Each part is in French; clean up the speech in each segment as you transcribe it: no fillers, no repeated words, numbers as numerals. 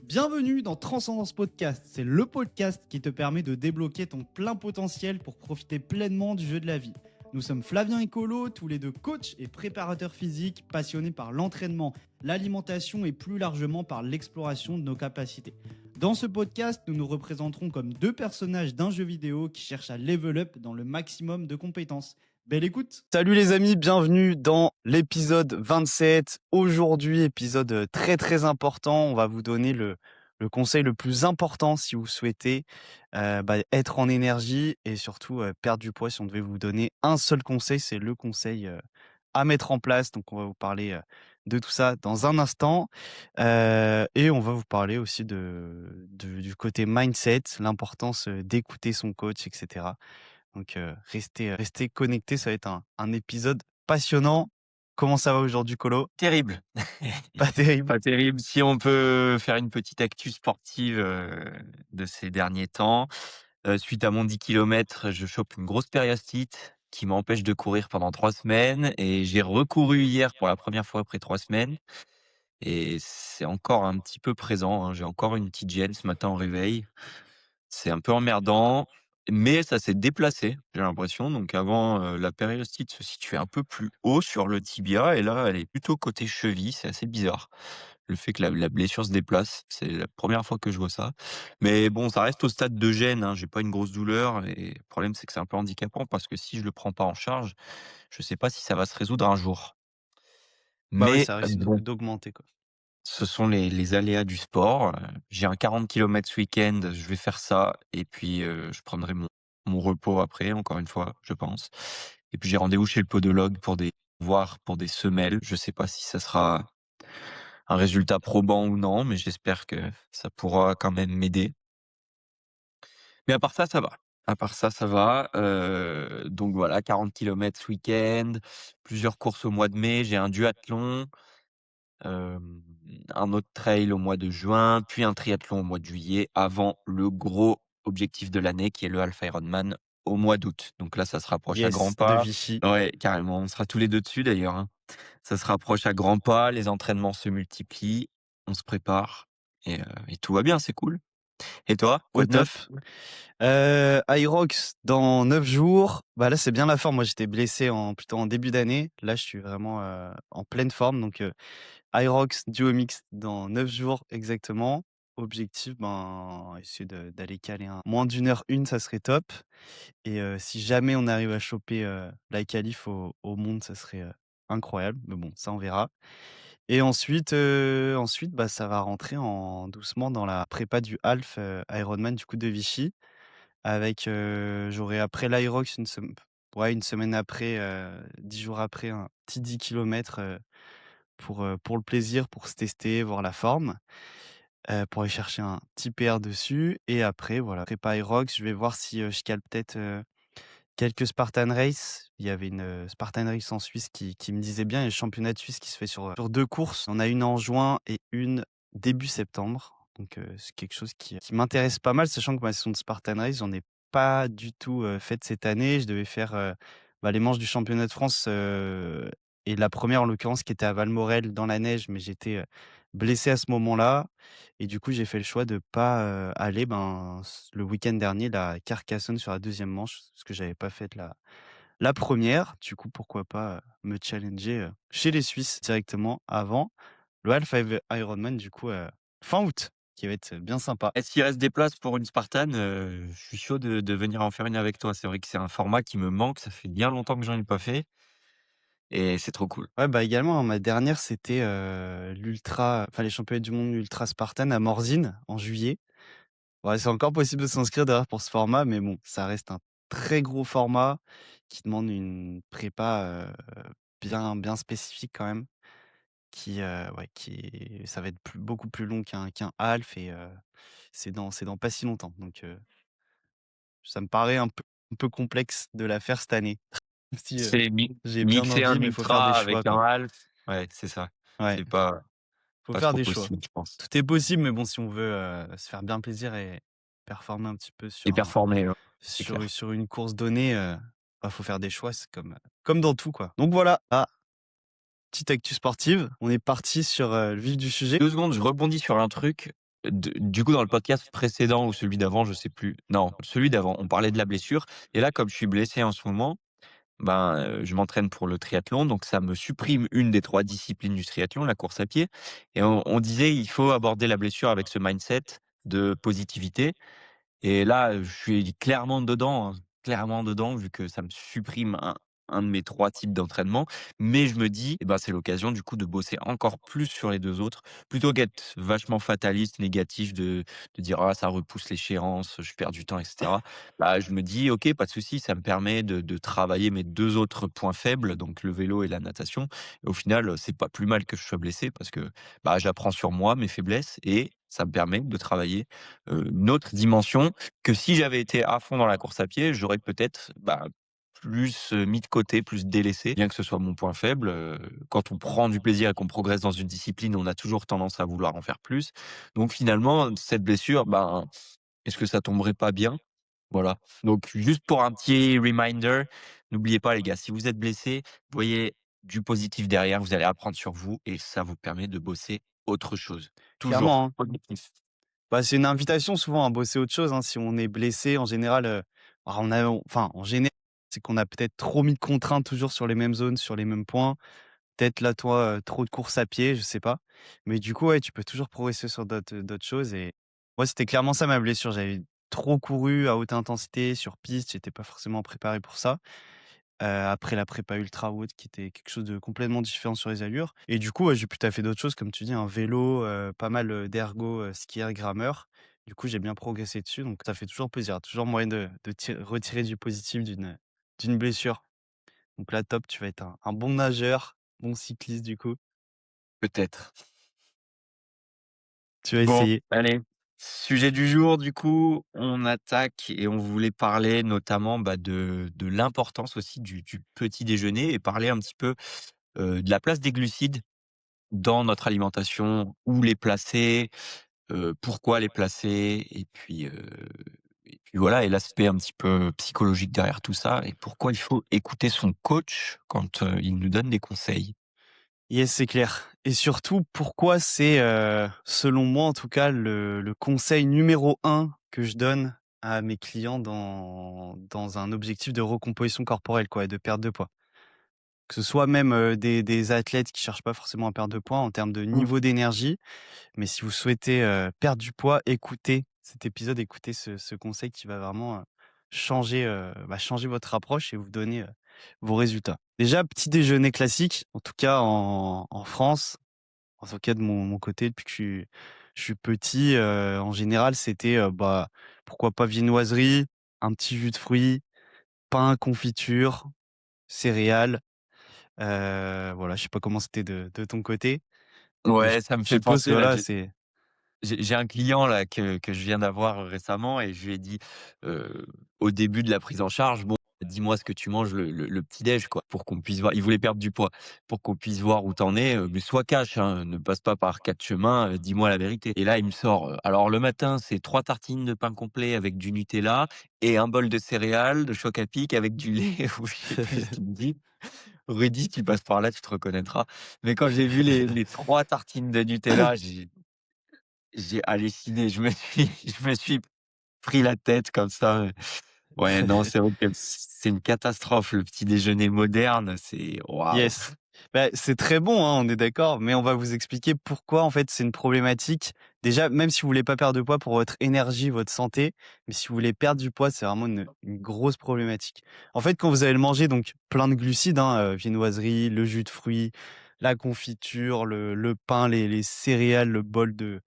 Bienvenue dans Transcendance Podcast, c'est le podcast qui te permet de débloquer ton plein potentiel pour profiter pleinement du jeu de la vie. Nous sommes Flavien et Colo, tous les deux coachs et préparateurs physiques passionnés par l'entraînement, l'alimentation et plus largement par l'exploration de nos capacités. Dans ce podcast, nous nous représenterons comme deux personnages d'un jeu vidéo qui cherchent à level up dans le maximum de compétences. Belle écoute! Salut les amis, bienvenue dans l'épisode 27. Aujourd'hui, épisode très très important. On va vous donner le conseil le plus important si vous souhaitez être en énergie et surtout perdre du poids. Si on devait vous donner un seul conseil, c'est le conseil à mettre en place. Donc on va vous parler de tout ça dans un instant. Et on va vous parler aussi du côté mindset, l'importance d'écouter son coach, etc. Donc restez connectés, ça va être un épisode passionnant. Comment ça va aujourd'hui, Colo? Terrible. Pas terrible? Pas terrible. Si on peut faire une petite actu sportive, de ces derniers temps, suite à mon 10 kilomètres, je chope une grosse périostite qui m'empêche de courir pendant 3 semaines et j'ai recouru hier pour la première fois après 3 semaines et c'est encore un petit peu présent, hein. J'ai encore une petite gêne ce matin au réveil. C'est un peu emmerdant, mais ça s'est déplacé, j'ai l'impression. Donc avant, la périostite se situait un peu plus haut sur le tibia et là, elle est plutôt côté cheville, c'est assez bizarre. Le fait que la blessure se déplace, c'est la première fois que je vois ça. Mais bon, ça reste au stade de gêne, hein, j'ai pas une grosse douleur et le problème, c'est que c'est un peu handicapant parce que si je le prends pas en charge, je sais pas si ça va se résoudre un jour. Bah ouais, Mais ça risque bon, d'augmenter, quoi. ce sont les aléas du sport. J'ai un 40 kilomètres ce week-end, je vais faire ça et puis, je prendrai mon repos après, encore une fois, je pense. Et puis j'ai rendez-vous chez le podologue pour des semelles. Je sais pas si ça sera un résultat probant ou non, mais j'espère que ça pourra quand même m'aider. Mais à part ça, ça va. À part ça, ça va. Donc voilà, 40 kilomètres ce week-end, plusieurs courses au mois de mai. J'ai un duathlon, hem, un autre trail au mois de juin, puis un triathlon au mois de juillet, avant le gros objectif de l'année qui est le Half Ironman au mois d'août. Donc là, ça se rapproche à grands Yes, de pas. Vichy. Ouais, carrément, on sera tous les 2 dessus d'ailleurs, hein. Ça se rapproche à grands pas, les entraînements se multiplient, on se prépare et tout va bien, c'est cool. Et toi, Au quoi de top. neuf? Irox dans 9 jours. Bah là, c'est bien la forme. Moi, j'étais blessé plutôt en début d'année. Là, je suis vraiment en pleine forme. Donc, Irox Duo Mix dans 9 jours exactement. Objectif, essayer d'aller caler un moins d'une heure une, ça serait top. Et si jamais on arrive à choper la qualif au monde, ça serait incroyable. Mais bon, ça, on verra. Et ensuite, bah, ça va rentrer en doucement dans la prépa du half Ironman du coup de Vichy. Avec, j'aurai après l'Irox une semaine après, 10 jours après, un petit 10 kilomètres, pour le plaisir, pour se tester, voir la forme, pour aller chercher un petit PR dessus et après voilà, prépa Irox, je vais voir si, je cale peut-être, quelques Spartan Race. Il y avait une, Spartan Race en Suisse qui me disait bien. Il y a le championnat de Suisse qui se fait sur 2 courses. On a une en juin et une début septembre. Donc, c'est quelque chose qui m'intéresse pas mal, sachant que ma saison de Spartan Race, j'en ai pas du tout, faite cette année. Je devais faire, les manches du championnat de France, et la première en l'occurrence qui était à Valmorel dans la neige, mais j'étais, blessé à ce moment-là et du coup, j'ai fait le choix de pas, aller, le week-end dernier, à Carcassonne sur la deuxième manche, parce que j'avais pas fait la première. Du coup, pourquoi pas, me challenger, chez les Suisses directement avant le Half Ironman du coup, fin août, qui va être bien sympa. Est-ce qu'il reste des places pour une Spartan? Je suis chaud de venir en faire une avec toi. C'est vrai que c'est un format qui me manque, ça fait bien longtemps que j'en ai pas fait et c'est trop cool. Ouais, également, hein, ma dernière, c'était, les championnats du monde ultra Spartan à Morzine en juillet. Ouais, c'est encore possible de s'inscrire d'ailleurs pour ce format, mais bon, ça reste un très gros format qui demande une prépa, bien spécifique quand même, ça va être beaucoup plus long qu'un half et c'est dans pas si longtemps. Donc ça me paraît un peu complexe de la faire cette année. Même si, C'est j'ai bien mixer envie, un mais il faut faire des ultra choix, avec un quoi. half. Ouais, c'est ça. Ouais, C'est faut pas faire trop des choix. possible, je pense. Tout est possible, mais bon, si on veut, se faire bien plaisir et performer un petit peu Et sur un performer, ouais, c'est sur clair. sur une course donnée, faut faire des choix, c'est comme dans tout, quoi. Donc voilà, petite actu sportive, on est parti sur, le vif du sujet. 2 secondes, je rebondis sur un truc. du coup, dans le podcast précédent ou celui d'avant, je sais plus. Non, celui d'avant, on parlait de la blessure et là, comme je suis blessé en ce moment, ben, je m'entraîne pour le triathlon, donc ça me supprime une des 3 disciplines du triathlon, la course à pied et on disait: «Il faut aborder la blessure avec ce mindset de positivité». Et là, je suis clairement dedans vu que ça me supprime un de mes 3 types d'entraînement. Mais je me dis: «Eh ben, c'est l'occasion du coup de bosser encore plus sur les 2 autres». Plutôt qu'être vachement fataliste, négatif de dire: «Ah ça repousse l'échéance, je perds du temps» et cetera. Bah, je me dis: «OK, pas de souci, ça me permet de travailler mes 2 autres points faibles, donc le vélo et la natation». Et au final, c'est pas plus mal que je sois blessé parce que, bah, j'apprends sur moi, mes faiblesses et ça me permet de travailler, une autre dimension que si j'avais été à fond dans la course à pied, j'aurais peut-être, bah, plus, mis de côté, plus délaissé, bien que ce soit mon point faible, quand on prend du plaisir et qu'on progresse dans une discipline, on a toujours tendance à vouloir en faire plus. Donc finalement, cette blessure, ben, est-ce que ça tomberait pas bien? Voilà. Donc juste pour un petit reminder, n'oubliez pas les gars, si vous êtes blessé, voyez du positif derrière, vous allez apprendre sur vous et ça vous permet de bosser autre chose. Clairement, Toujours hein. positif. Bah, c'est une invitation souvent à bosser autre chose, hein. Si on est blessé en général, bah, enfin, en général, c'est qu'on a peut-être trop mis de contraintes toujours sur les mêmes zones, sur les mêmes points. Peut-être là, toi, trop de courses à pied, je sais pas. Mais du coup, ouais, tu peux toujours progresser sur d'autres choses et moi, c'était clairement ça ma blessure. J'avais trop couru à haute intensité sur piste, j'étais pas forcément préparé pour ça. Après la prépa ultra haute qui était quelque chose de complètement différent sur les allures et du coup, ouais, j'ai pu taffer d'autres choses comme tu dis, un vélo, pas mal, d'ergo, skieur, grammeur. Du coup, j'ai bien progressé dessus donc ça fait toujours plaisir, toujours moyen de retirer du positif d'une blessure. Donc là, top, tu vas être un bon nageur, bon cycliste du coup. Peut-être. Tu vas Bon, essayer. allez, sujet du jour, du coup, on attaque et on voulait parler notamment, bah, de l'importance aussi du petit déjeuner et parler un petit peu, de la place des glucides dans notre alimentation. Où les placer? Pourquoi les placer? Et puis voilà et l'aspect un petit peu psychologique derrière tout ça et pourquoi il faut écouter son coach quand, il nous donne des conseils. Yes, c'est clair et surtout pourquoi c'est, selon moi en tout cas, le conseil numéro un que je donne à mes clients dans un objectif de recomposition corporelle quoi et de perte de poids. Que ce soit même, des athlètes qui cherchent pas forcément à perdre de poids en termes de Mmh. niveau d'énergie, mais si vous souhaitez, perdre du poids, écoutez cet épisode, écoutez ce conseil qui va vraiment, changer, changer votre approche et vous donner, vos résultats. Déjà, petit déjeuner classique, en tout cas en France, en tout cas de mon côté depuis que je suis petit, en général, c'était, pourquoi pas viennoiserie, un petit jus de fruits, pain, confiture, céréales, voilà, je sais pas comment c'était de ton côté, mais je Ouais, ça me je fait suppose que penser là, voilà, c'est j'ai un client là que je viens d'avoir récemment et je lui ai dit, heu, au début de la prise en charge: «Bon, dis-moi ce que tu manges le petit déj quoi, pour qu'on puisse voir». Il voulait perdre du poids, «Pour qu'on puisse voir où t'en es, mais sois cash, hein, ne passe pas par 4 chemins, dis-moi la vérité». Et là, il me sort, alors le matin, c'est 3 tartines de pain complet avec du Nutella et un bol de céréales, de choc à pic avec du lait ou je sais plus ce qu'il me dit. Rudy, tu passes par là, tu te reconnaîtras. Mais quand j'ai vu les 3 tartines de Nutella, j'ai halluciné, je me suis pris la tête comme ça, ouais, non, c'est vrai que c'est une catastrophe, le petit déjeuner moderne, c'est waouh! Yes. Bah, c'est très bon, hein, on est d'accord, mais on va vous expliquer pourquoi en fait c'est une problématique. Déjà, même si vous voulez pas perdre de poids pour votre énergie, votre santé, mais si vous voulez perdre du poids, c'est vraiment une grosse problématique. En fait, quand vous allez le manger, donc plein de glucides, hein, viennoiserie, le jus de fruits, la confiture, le pain, les céréales, le bol de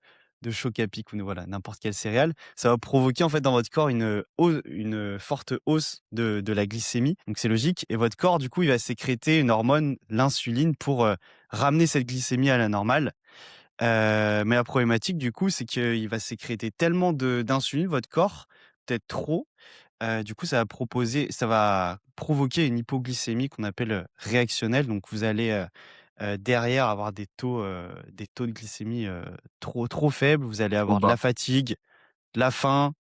choc à pic ou voilà, n'importe quelle céréale, ça va provoquer en fait dans votre corps une forte hausse de la glycémie, donc c'est logique et votre corps du coup, il va sécréter une hormone, l'insuline pour, ramener cette glycémie à la normale. Mais la problématique du coup, c'est qu'il va sécréter tellement de d'insuline votre corps, peut-être trop, du coup ça va provoquer une hypoglycémie qu'on appelle, réactionnelle, donc vous allez, derrière avoir des taux de glycémie, trop faibles, vous allez Au avoir de la bas. fatigue, de la faim,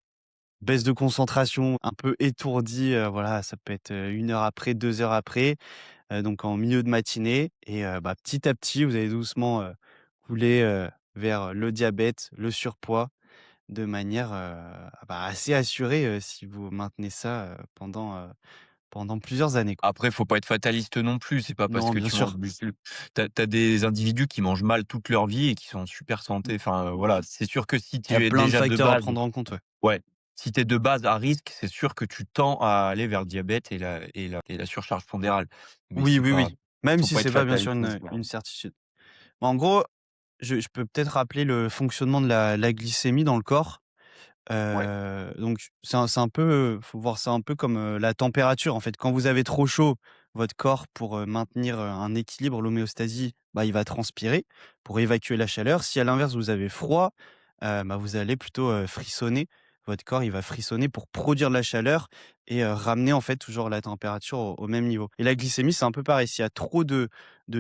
baisse de concentration, un peu étourdi, voilà, ça peut être, 1 heure après, 2 heures après, donc en milieu de matinée et petit à petit, vous allez doucement, couler, vers le diabète, le surpoids de manière, bah, assez assurée, si vous maintenez ça, pendant plusieurs années, quoi. Après, faut pas être fataliste non plus. C'est pas parce Non, que bien tu manges sûr, du tu as des individus qui mangent mal toute leur vie et qui sont en super santé. Enfin, voilà, c'est sûr que si il y a tu es plein de déjà de facteurs à base prendre en compte, ouais. ouais, si tu es de base à risque, c'est sûr que tu tends à aller vers le diabète et la surcharge pondérale. Mais Oui, c'est oui, pas oui, même faut si pas c'est être pas bien sûr fataliste non plus, hein. une certitude. En gros, je peux peut-être rappeler le fonctionnement de la glycémie dans le corps. Ouais, Donc c'est un peu, faut voir ça un peu comme, la température en fait. Quand vous avez trop chaud, votre corps pour, maintenir, un équilibre, l'homéostasie, bah, il va transpirer pour évacuer la chaleur. Si à l'inverse vous avez froid, bah, vous allez plutôt, frissonner. Votre corps, il va frissonner pour produire de la chaleur et ramener en fait toujours la température au même niveau. Et la glycémie, c'est un peu pareil. S'il y a trop de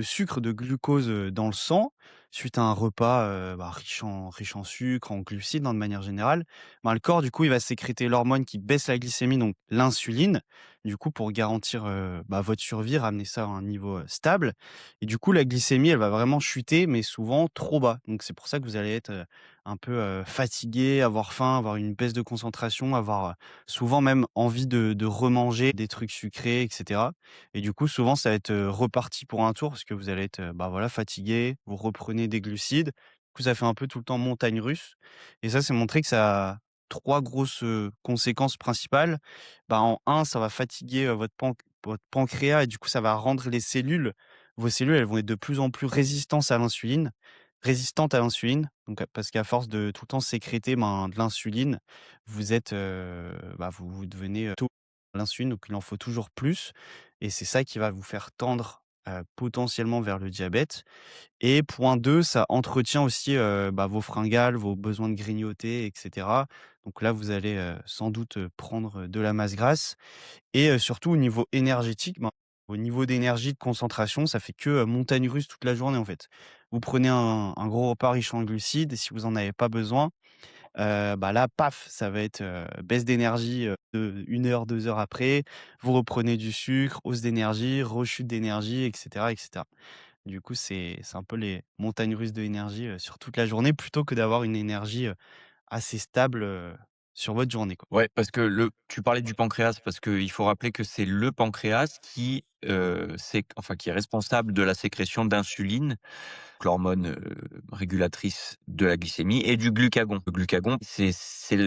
sucre, de glucose, dans le sang, suite à un repas, bah, riche en sucre, en glucides, hein, de manière générale, ben, le corps, du coup, il va sécréter l'hormone qui baisse la glycémie, donc l'insuline, du coup, pour garantir, bah, votre survie, ramener ça à un niveau, stable. Et du coup, la glycémie, elle va vraiment chuter, mais souvent trop bas. Donc c'est pour ça que vous allez être, un peu, fatigué, avoir faim, avoir une baisse de concentration, avoir, souvent même envie de remanger des trucs sucrés et cetera. Et du coup, souvent, ça va être, reparti pour un tour parce que vous allez être, bah, voilà, fatigué, vous reprenez des glucides. Du coup, ça fait un peu tout le temps montagne russe et ça, c'est montré que ça a 3 grosses, conséquences principales. Bah, en un, ça va fatiguer, votre pancréas et du coup, ça va rendre les cellules vos cellules, elles vont être de plus en plus résistantes à l'insuline. Donc, parce qu'à force de tout le temps sécréter, ben, de l'insuline, vous êtes, bah, vous devenez, l'insuline, donc il en faut toujours plus et c'est ça qui va vous faire tendre, potentiellement vers le diabète. Et point 2, ça entretient aussi, bah, vos fringales, vos besoins de grignoter et cetera. Donc là, vous allez, sans doute, prendre, de la masse grasse et surtout au niveau énergétique, ben, au niveau d'énergie, de concentration, ça fait que, montagne russe toute la journée, en fait. Vous prenez un gros repas riche en glucides et si vous en avez pas besoin, bah, là, paf, ça va être, baisse d'énergie, de 1 heure, 2 heures après. Vous reprenez du sucre, hausse d'énergie, rechute d'énergie et cetera et cetera. Du coup, c'est un peu les montagnes russes de énergie, sur toute la journée plutôt que d'avoir une énergie, assez stable, sur votre journée, quoi. ouais, parce que le tu parlais du pancréas parce qu'il faut rappeler que c'est le pancréas qui, qui est responsable de la sécrétion d'insuline, l'hormone, régulatrice de la glycémie et du glucagon. Le glucagon, c'est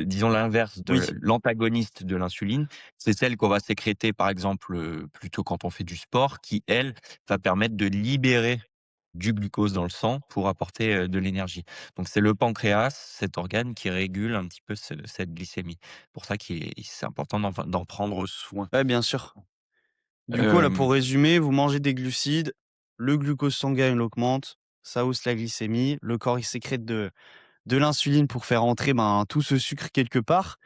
disons l'inverse Oui. de l'antagoniste de l'insuline. C'est celle qu'on va sécréter, par exemple, plutôt quand on fait du sport, qui elle, va permettre de libérer du glucose dans le sang pour apporter, de l'énergie. Donc c'est le pancréas, cet organe qui régule un petit peu cette glycémie. Pour ça c'est important d'en prendre soin. Ouais, bien sûr. Du coup, là, Hem, pour résumer, vous mangez des glucides, le glucose sanguin, il augmente, ça hausse la glycémie, le corps, il sécrète de l'insuline pour faire entrer, ben, tout ce sucre quelque part.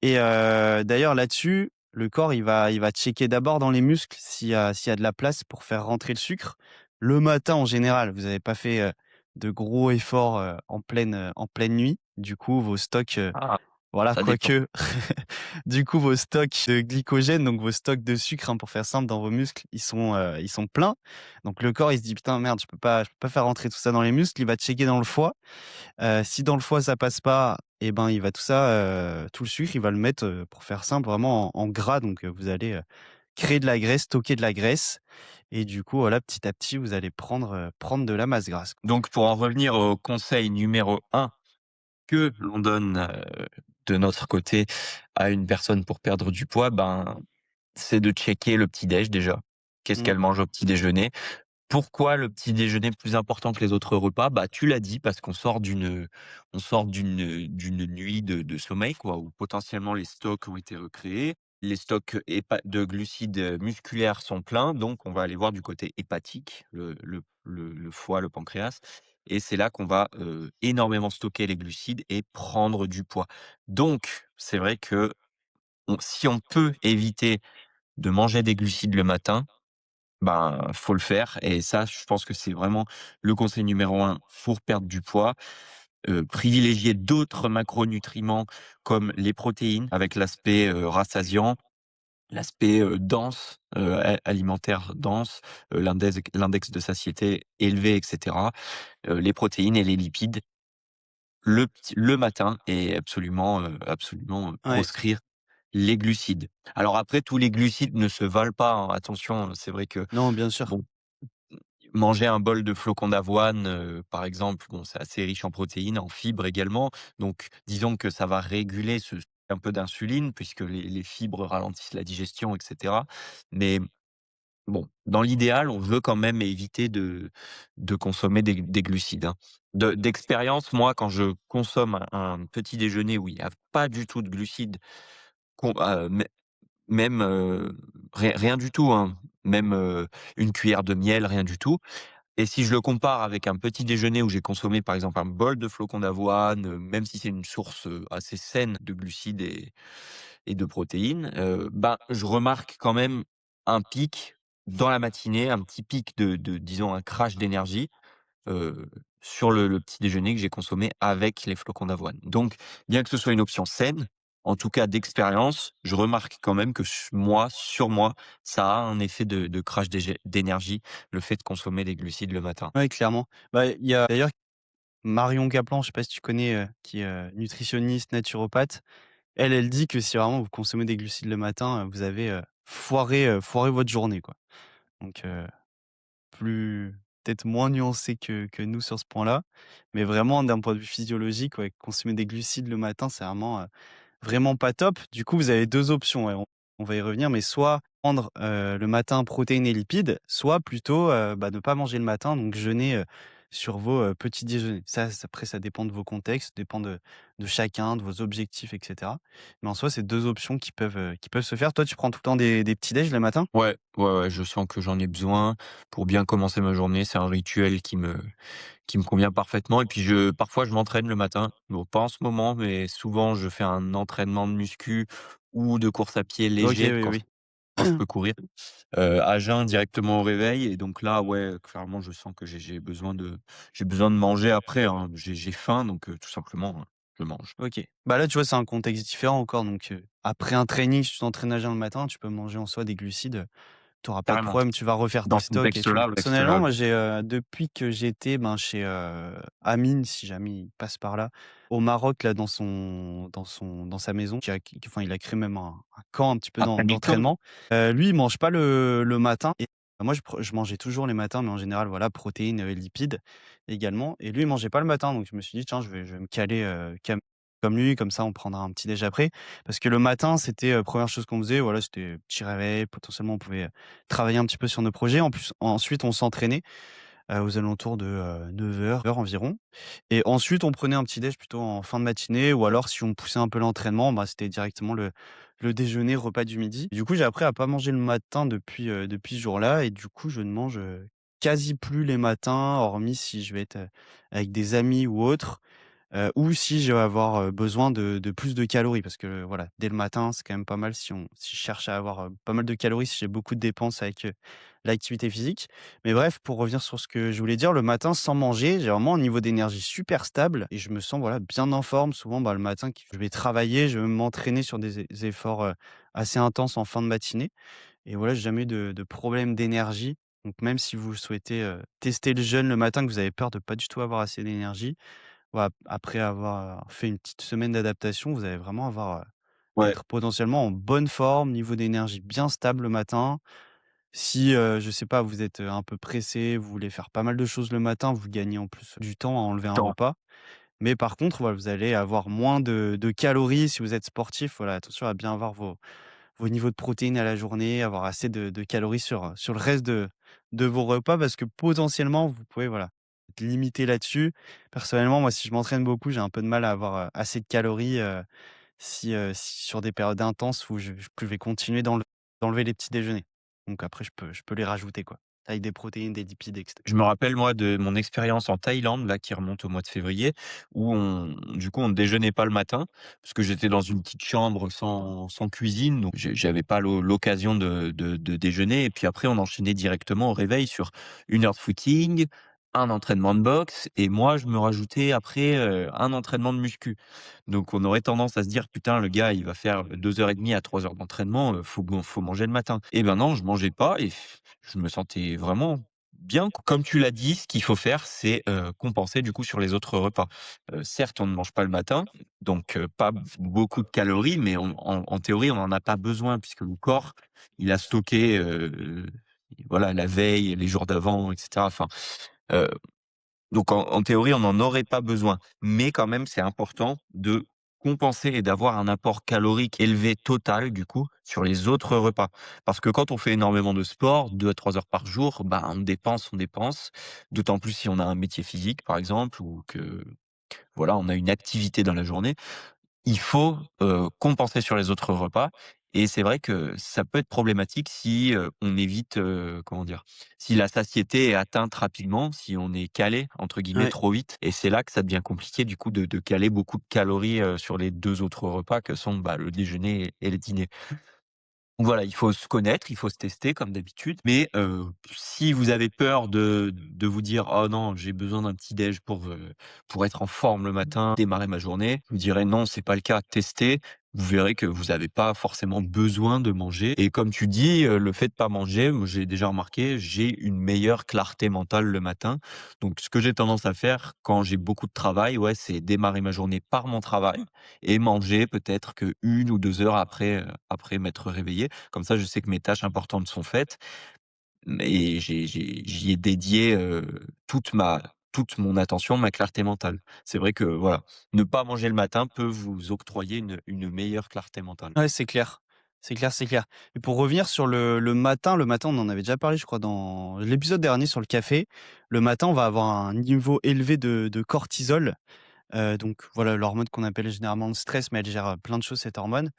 Et d'ailleurs là-dessus, le corps il va checker d'abord dans les muscles s'il y a de la place pour faire rentrer le sucre. Le matin en général, vous avez pas fait, de gros efforts, en pleine nuit. Du coup vos stocks, ah, voilà, ça dépend. quoique du coup vos stocks de glycogène, donc vos stocks de sucre, hein, pour faire simple dans vos muscles, ils sont pleins. Donc le corps il se dit: «Putain merde, je peux pas faire rentrer tout ça dans les muscles». Il va checker dans le foie. Si dans le foie ça passe pas et ben, il va tout ça, tout le sucre, il va le mettre, pour faire simple, vraiment en gras. Donc vous allez, créer de la graisse, stocker de la graisse et du coup, voilà, petit à petit, vous allez prendre de la masse grasse. Donc pour en revenir au conseil numéro un que l'on donne, de notre côté à une personne pour perdre du poids, ben, c'est de checker le petit déj déjà. Qu'est-ce Mmh. qu'elle mange au petit déjeuner? Pourquoi le petit déjeuner est plus important que les autres repas? Bah, tu l'as dit, parce on sort d'une nuit de sommeil, quoi, où potentiellement les stocks ont été recréés. Les stocks de glucides, musculaires sont pleins, donc on va aller voir du côté hépatique, le foie, le pancréas et c'est là qu'on va, énormément stocker les glucides et prendre du poids. Donc c'est vrai que si on peut éviter de manger des glucides le matin, ben, faut le faire et ça, je pense que c'est vraiment le conseil numéro un pour perdre du poids. Privilégier d'autres macronutriments comme les protéines avec l'aspect, rassasiant, l'aspect, dense, alimentaire dense, l'index de satiété élevé et cetera, les protéines et les lipides. le matin et absolument, Ouais. proscrire les glucides. Alors après tous les glucides ne se valent pas, hein, attention, c'est vrai que Non, bien sûr. bon, manger un bol de flocons d'avoine, par exemple, bon, c'est assez riche en protéines, en fibres également. Donc disons que ça va réguler ce un peu d'insuline puisque les fibres ralentissent la digestion et cetera. Mais bon, dans l'idéal, on veut quand même éviter de consommer des glucides, hein. D'expérience, moi, quand je consomme un petit déjeuner où il y a pas du tout de glucides, con mê même, rien du tout, hein, même, une cuillère de miel, rien du tout. Et si je le compare avec un petit déjeuner où j'ai consommé, par exemple, un bol de flocons d'avoine, même si c'est une source, assez saine de glucides et de protéines, ben, je remarque quand même un pic dans la matinée, un petit pic de disons un crash d'énergie, heu, sur le petit déjeuner que j'ai consommé avec les flocons d'avoine. Donc bien que ce soit une option saine, en tout cas d'expérience, je remarque quand même que sur moi, ça a un effet de crash d'énergie, le fait de consommer des glucides le matin. Ouais, clairement. Bah, il y a d'ailleurs Marion Caplan, je sais pas si tu connais, qui est, nutritionniste, naturopathe. Elle dit que si vraiment vous consommez des glucides le matin, vous avez, foiré votre journée, quoi. Donc plus peut-être moins nuancé que nous sur ce point-là. Mais vraiment d'un point de vue physiologique, ouais, consommer des glucides le matin, c'est vraiment pas top. Du coup, vous avez 2 options, ouais, on va y revenir, mais soit prendre, le matin protéines et lipides, soit plutôt, bah, ne pas manger le matin, donc jeûner, sur vos, petits déjeuners. Après ça dépend de vos contextes, dépend de chacun, de vos objectifs et cetera. Mais en soi, c'est 2 options qui peuvent se faire. Toi, tu prends tout le temps des petits déj le matin? Ouais, ouais, ouais, je sens que j'en ai besoin pour bien commencer ma journée. C'est un rituel qui me convient parfaitement et puis parfois je m'entraîne le matin. Bon, pas en ce moment, mais souvent je fais un entraînement de muscu ou de course à pied OK, léger oui, oui. quand je peux courir, à jeun directement au réveil et donc là, ouais, clairement, je sens que j'ai besoin de manger après, hein. J'ai faim donc tout simplement, je mange. OK. Bah, là, tu vois, c'est un contexte différent encore donc après un training, si tu t'entraînes à jeun le matin, tu peux manger en soi des glucides, tu auras pas de Carrément. problème, tu vas refaire Dans tes ce stocks et tout. contexte-là, Personnellement, moi, oui. j'ai, depuis que j'étais, ben, chez, Amine, si jamais il passe par là, au Maroc, là, dans sa maison, qui enfin, il a créé même un camp un petit peu À Paddington? d'entraînement. Lui, il mange pas le matin et moi, je mangeais toujours les matins, mais en général, voilà, protéines, lipides également et lui, il mangeait pas le matin donc je me suis dit: «Tiens, je vais me caler, comme lui, comme ça, on prendra un petit déj après». Parce que le matin, c'était, 1re chose qu'on faisait, voilà, c'était petit réveil, potentiellement on pouvait, travailler un petit peu sur nos projets. En plus ensuite on s'entraînait, aux alentours de, 9 heures environ et ensuite on prenait un petit déj plutôt en fin de matinée ou alors si on poussait un peu l'entraînement, bah, c'était directement le déjeuner, repas du midi. Du coup, j'ai appris à pas manger le matin depuis ce jour-là et du coup, je ne mange, quasi plus les matins, hormis si je vais être, avec des amis ou autre. Ou si je vais avoir, besoin de plus de calories parce que, voilà, dès le matin, c'est quand même pas mal si je cherche à avoir, pas mal de calories, si j'ai beaucoup de dépenses avec, l'activité physique. Mais bref, pour revenir sur ce que je voulais dire, le matin sans manger, j'ai vraiment un niveau d'énergie super stable et je me sens, voilà, bien en forme. Souvent, bah, le matin je vais travailler, je vais m'entraîner sur des efforts, assez intenses en fin de matinée et voilà, j'ai jamais eu de problème d'énergie. Donc même si vous souhaitez, tester le jeûne le matin, que vous avez peur de pas du tout avoir assez d'énergie, ouais, après avoir fait une petite semaine d'adaptation, vous allez vraiment Ouais, être potentiellement en bonne forme, niveau d'énergie bien stable le matin. Si, je sais pas, vous êtes, un peu pressé, vous voulez faire pas mal de choses le matin, vous gagnez en plus du temps à enlever un temps. repas. Mais par contre, voilà, vous allez avoir moins de calories si vous êtes sportif. Voilà, attention à bien avoir vos niveaux de protéines à la journée, avoir assez de calories sur le reste de vos repas parce que potentiellement vous pouvez, voilà, être limité là-dessus. Personnellement, moi, si je m'entraîne beaucoup, j'ai un peu de mal à avoir, assez de calories, si sur des périodes intenses où je vais continuer d'enlever les petits déjeuners. Donc après je peux les rajouter, quoi, avec des protéines, des lipides et cetera. Je me rappelle moi de mon expérience en Thaïlande là qui remonte au mois de février où on ne déjeunait pas le matin parce que j'étais dans une petite chambre sans cuisine donc j'avais pas l'occasion de déjeuner et puis après on enchaînait directement au réveil sur 1 heure de footing, un entraînement de boxe et moi je me rajoutais après, un entraînement de muscu. Donc on aurait tendance à se dire: «Putain le gars il va faire 2 heures et demie à 3 heures d'entraînement, faut manger le matin». Et ben non, je mangeais pas et je me sentais vraiment bien, comme tu l'as dit, ce qu'il faut faire, c'est, compenser du coup sur les autres repas. Certes, on ne mange pas le matin, donc pas beaucoup de calories, mais en théorie, on n'en a pas besoin puisque le corps, il a stocké, voilà, la veille, les jours d'avant et cetera. Enfin, heu donc en théorie, on n'en aurait pas besoin. Mais quand même, c'est important de compenser et d'avoir un apport calorique élevé total, du coup, sur les autres repas. Parce que quand on fait énormément de sport, 2 à 3 heures par jour, bah, on dépense, on dépense. D'autant plus si on a un métier physique, par exemple, ou que, voilà, on a une activité dans la journée. Il faut, compenser sur les autres repas et c'est vrai que ça peut être problématique si, on évite, comment dire? Si la satiété est atteinte rapidement, si on est «calé» entre guillemets Ouais. trop vite et c'est là que ça devient compliqué du coup de caler beaucoup de calories, sur les 2 autres repas que sont, bah, le déjeuner et le dîner. Donc voilà, il faut se connaître, il faut se tester comme d'habitude, mais si vous avez peur de vous dire: «Oh non, j'ai besoin d'un petit déj pour être en forme le matin, démarrer ma journée», je vous dirais: «Non, c'est pas le cas, testez». Vous verrez que vous avez pas forcément besoin de manger et comme tu dis, le fait de pas manger, moi j'ai déjà remarqué, j'ai une meilleure clarté mentale le matin. Donc ce que j'ai tendance à faire quand j'ai beaucoup de travail, ouais, c'est démarrer ma journée par mon travail et manger peut-être que 1 ou 2 heures après m'être réveillé. Comme ça, je sais que mes tâches importantes sont faites, mais j'y ai dédié, toute mon attention, ma clarté mentale. C'est vrai que voilà, ne pas manger le matin peut vous octroyer une meilleure clarté mentale. Ouais, c'est clair. C'est clair, c'est clair. Et pour revenir sur le matin, on en avait déjà parlé, je crois, dans l'épisode dernier sur le café. Le matin, on va avoir un niveau élevé de cortisol. Donc voilà, l'hormone qu'on appelle généralement le stress, mais elle gère, plein de choses cette hormone.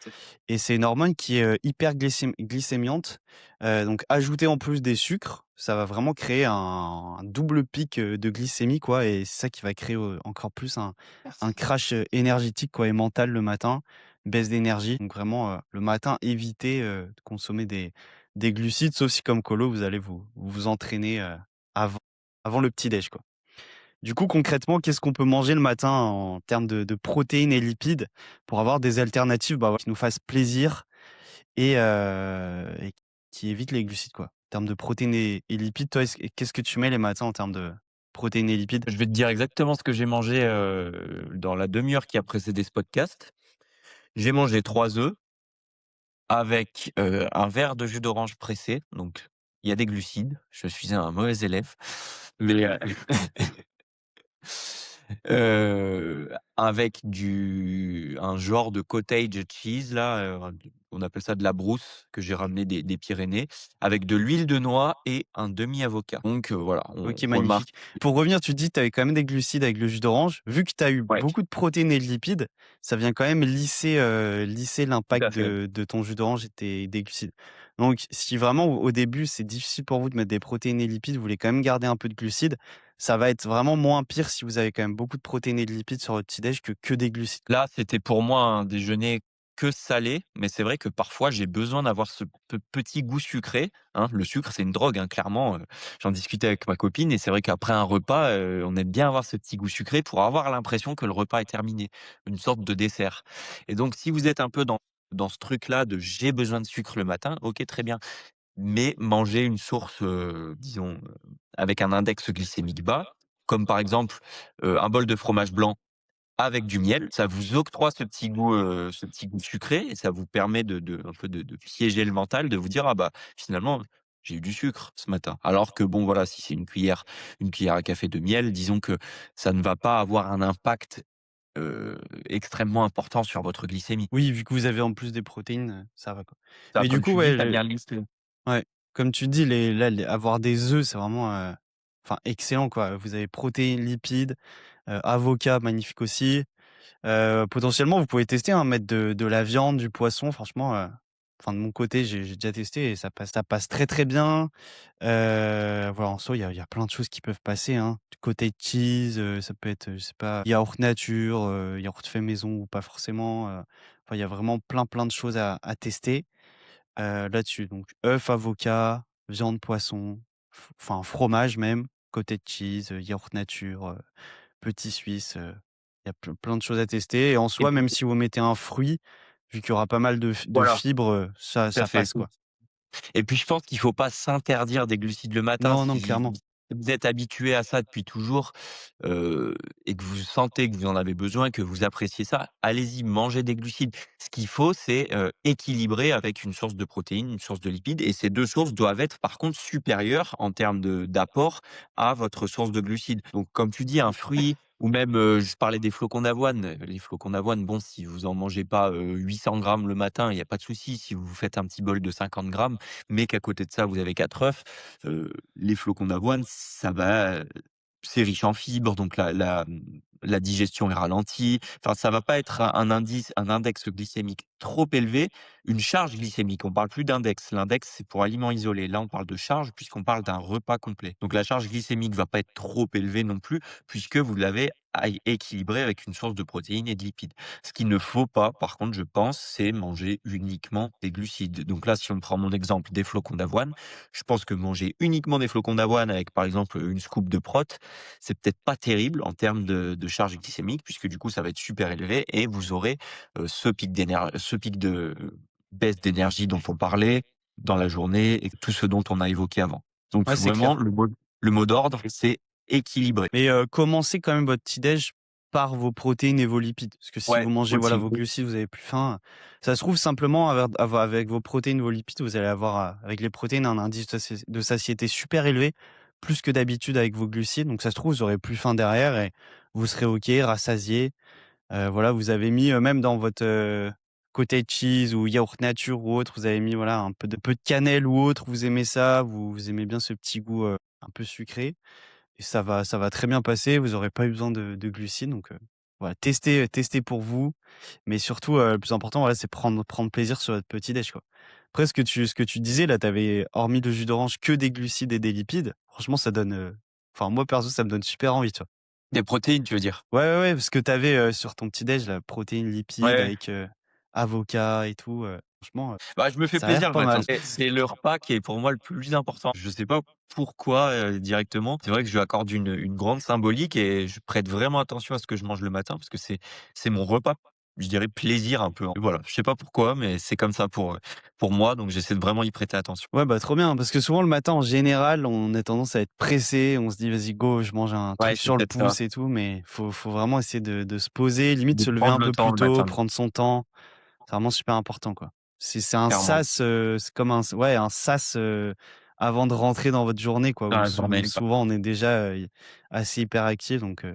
Et c'est une hormone qui est, hyper glycémiante, donc ajouter en plus des sucres, ça va vraiment créer un double pic, de glycémie quoi et c'est ça qui va créer, encore plus un crash, énergétique quoi et mental le matin, baisse d'énergie. Donc vraiment, le matin éviter, de consommer des glucides, sauf si comme colo vous allez vous entraîner, avant avant le petit déj quoi. Du coup, concrètement, qu'est-ce qu'on peut manger le matin en termes de protéines et lipides pour avoir des alternatives, bah, ouais, qui nous fassent plaisir et qui évitent les glucides, quoi? En termes de protéines et lipides, toi, qu'est-ce que tu mets les matins en termes de protéines et lipides? Je vais te dire exactement ce que j'ai mangé, dans la demi-heure qui a précédé ce podcast. J'ai mangé 3 œufs avec, un verre de jus d'orange pressé, donc il y a des glucides. Je suis un mauvais élève, mais avec un genre de cottage cheese là, on appelle ça de la brousse que j'ai ramené des Pyrénées, avec de l'huile de noix et un demi avocat. Donc voilà, on OK, remarque magnifique. Pour revenir, tu dis que tu avais quand même des glucides avec le jus d'orange. Vu que tu as eu ouais, beaucoup de protéines et de lipides, ça vient quand même lisser tout l'impact à fait. de ton jus d'orange et des glucides. Donc si vraiment au début, c'est difficile pour vous de mettre des protéines et lipides, vous voulez quand même garder un peu de glucides, ça va être vraiment moins pire si vous avez quand même beaucoup de protéines et de lipides sur votre petit déj que des glucides. Là, c'était pour moi un déjeuner que salé, mais c'est vrai que parfois j'ai besoin d'avoir ce petit goût sucré, hein. Le sucre, c'est une drogue, hein, clairement, j'en discutais avec ma copine et c'est vrai qu'après un repas, on aime bien avoir ce petit goût sucré pour avoir l'impression que le repas est terminé, une sorte de dessert et donc si vous êtes un peu dans ce truc-là de: «J'ai besoin de sucre le matin», OK, très bien, mais mangez une source, disons, avec un index glycémique bas, comme par exemple, un bol de fromage blanc avec du miel, ça vous octroie ce petit goût sucré et ça vous permet de un peu de piéger le mental, de vous dire: «Ah bah, finalement, j'ai eu du sucre ce matin». Alors que bon, voilà, si c'est une cuillère à café de miel, disons que ça ne va pas avoir un impact, extrêmement important sur votre glycémie. Oui, vu que vous avez en plus des protéines, ça va quoi. Ça, Mais du comme coup, tu dis, ouais, tu as bien listé. ouais, comme tu dis, avoir des œufs, c'est vraiment, enfin excellent quoi. Vous avez protéines, lipides, avocat, magnifique aussi. Potentiellement, vous pouvez tester, hein, mettre de la viande, du poisson, franchement, enfin de mon côté, j'ai déjà testé et ça passe très, très bien. Voilà, en soi, il y a plein de choses qui peuvent passer, hein. Du cottage cheese, ça peut être, je sais pas, yaourt nature, yaourt fait maison ou pas forcément, enfin, il y a vraiment plein, plein de choses à tester. Là-dessus, donc œuf, avocat, viande, poisson, enfin fromage même, cottage cheese, yaourt nature, petit suisse, il y a plein de choses à tester et en Et soi, même si vous mettez un fruit, vu qu'il y aura pas mal de voilà, fibres, ça tout à ça fait. passe quoi. Et puis je pense qu'il faut pas s'interdire des glucides le matin. Non, non, Si clairement. vous êtes habitué à ça depuis toujours, heu et que vous sentez que vous en avez besoin, que vous appréciez ça, allez-y, mangez des glucides. Ce qu'il faut, c'est, équilibrer avec une source de protéines, une source de lipides et ces 2 sources doivent être par contre supérieures en termes d'apport à votre source de glucides. Donc comme tu dis, un fruit ou même, je parlais des flocons d'avoine. Les flocons d'avoine, bon, si vous en mangez pas, 800 grammes le matin, il y a pas de souci. Si vous vous faites un petit bol de 50 grammes, mais qu'à côté de ça, vous avez 4 œufs, les flocons d'avoine, ça va, c'est riche en fibres, donc la digestion est ralentie. Enfin, ça va pas être un index glycémique trop élevé, une charge glycémique. On parle plus d'index. L'index, c'est pour aliments isolés. Là, on parle de charge puisqu'on parle d'un repas complet. Donc la charge glycémique va pas être trop élevée non plus puisque vous l'avez équilibré avec une source de protéines et de lipides. Ce qu'il ne faut pas, par contre, je pense, c'est manger uniquement des glucides. Donc là, si on prend mon exemple des flocons d'avoine, je pense que manger uniquement des flocons d'avoine avec, par exemple, une scoop de prot, c'est peut-être pas terrible en termes de charge glycémique puisque du coup, ça va être super élevé et vous aurez, ce pic de baisse d'énergie dont on parlait dans la journée et tout ce dont on a évoqué avant. Donc Ouais, c'est vraiment clair. le mot d'ordre, c'est équilibré. Mais, commencez quand même votre petit déj par vos protéines et vos lipides. Parce que si Ouais, vous mangez, voilà, aussi. vos glucides, vous avez plus faim. Ça se trouve simplement avec vos protéines, vos lipides, vous allez avoir, avec les protéines, un indice de satiété super élevé, plus que d'habitude avec vos glucides. Donc ça se trouve, vous aurez plus faim derrière et vous serez OK, rassasié. Voilà, vous avez mis, même dans votre, cottage cheese ou yaourt nature ou autre, vous avez mis, voilà, un peu de cannelle ou autre. Vous aimez ça, vous aimez bien ce petit goût, un peu sucré. Et ça va très bien passer, vous aurez pas eu besoin de glucides donc voilà, testez pour vous, mais surtout, le plus important, voilà, c'est prendre plaisir sur votre petit déj, quoi. Après ce que tu disais là, tu avais hormis le jus d'orange que des glucides et des lipides. Franchement, ça donne, enfin moi perso, ça me donne super envie, tu vois? Des protéines, tu veux dire? Ouais, ouais, ouais, parce que tu avais, sur ton petit déj là, protéines, lipides Ouais. avec, avocat et tout, franchement, Bah, je me fais ça a l'air plaisir le pas matin. mal. C'est le repas qui est pour moi le plus important. Je sais pas pourquoi, directement. C'est vrai que je lui accorde une grande symbolique et je prête vraiment attention à ce que je mange le matin parce que c'est mon repas, je dirais plaisir un peu, hein. Voilà, je sais pas pourquoi, mais c'est comme ça pour moi, donc j'essaie de vraiment y prêter attention. Ouais, bah, trop bien, parce que souvent le matin, en général, on a tendance à être pressé, on se dit: «Vas-y go, je mange un Ouais, truc c'est sur le peut-être ça. pouce et tout», mais faut vraiment essayer de se poser, limite De se lever prendre un le peu temps plus le tôt, matin, prendre son temps. C'est vraiment super important, quoi. C'est un clairement. sas, c'est comme un sas, avant de rentrer dans votre journée, quoi, Dans où la journée, quoi. souvent on est déjà, assez hyperactif donc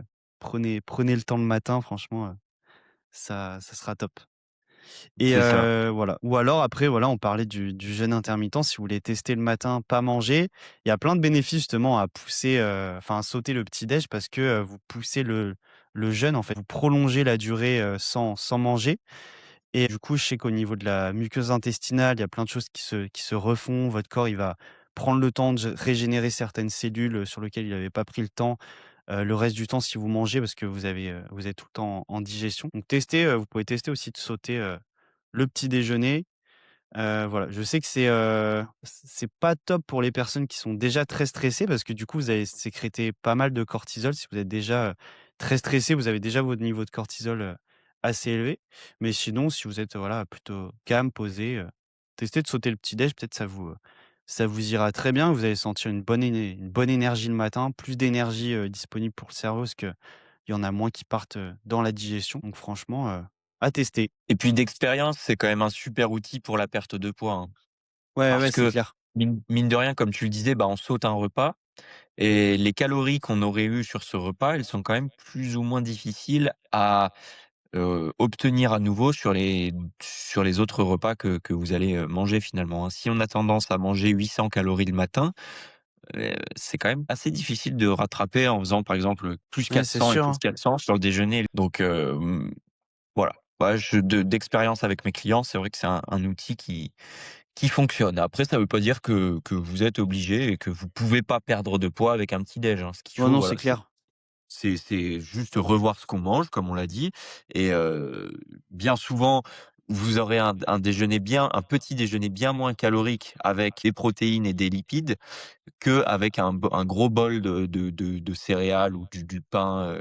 prenez le temps le matin, franchement, ça sera top. Et C'est ça. voilà. Ou alors après, voilà, on parlait du jeûne intermittent. Si vous voulez tester le matin, pas manger, il y a plein de bénéfices justement à pousser, enfin à sauter le petit déj parce que, vous poussez le jeûne en fait. Vous prolongez la durée, sans manger et du coup, je sais qu'au niveau de la muqueuse intestinale, il y a plein de choses qui se refont. Votre corps, il va prendre le temps de régénérer certaines cellules, sur lesquelles il n'avait pas pris le temps, le reste du temps si vous mangez parce que vous êtes tout le temps en digestion. Donc testez, vous pouvez tester aussi de sauter, le petit déjeuner. Voilà, je sais que c'est pas top pour les personnes qui sont déjà très stressées parce que du coup, vous allez sécréter pas mal de cortisol. Si vous êtes déjà, très stressé, vous avez déjà votre niveau de cortisol, assez élevé. Mais sinon, si vous êtes, voilà, plutôt calme, posé, testez de sauter le petit déj, peut-être ça vous ira très bien. Vous allez sentir une bonne énergie le matin, plus d'énergie, disponible pour le cerveau parce qu'il y en a moins qui partent, dans la digestion. Donc franchement, à tester. Et puis d'expérience, c'est quand même un super outil pour la perte de poids, hein. Ouais, Parce ouais, c'est que clair. mine de rien, comme tu le disais, bah, on saute un repas et les calories qu'on aurait eues sur ce repas, elles sont quand même plus ou moins difficiles à, obtenir à nouveau sur les autres repas que vous allez, manger finalement, hein. Si on a tendance à manger 800 calories le matin, c'est quand même assez difficile de rattraper en faisant par exemple, plus Ouais, c'est 400 et sûr, plus hein. 400 sur le déjeuner. Donc, voilà. Bah, d'expérience avec mes clients, c'est vrai que c'est un outil qui fonctionne. Après, ça ne veut pas dire que vous êtes obligé et que vous pouvez pas perdre de poids avec un petit déj, hein. Ce qu'il Ouais, faut, non, voilà, c'est clair. c'est juste revoir ce qu'on mange, comme on l'a dit et bien souvent, vous aurez un petit déjeuner bien moins calorique avec des protéines et des lipides qu'avec un gros bol de céréales ou du pain,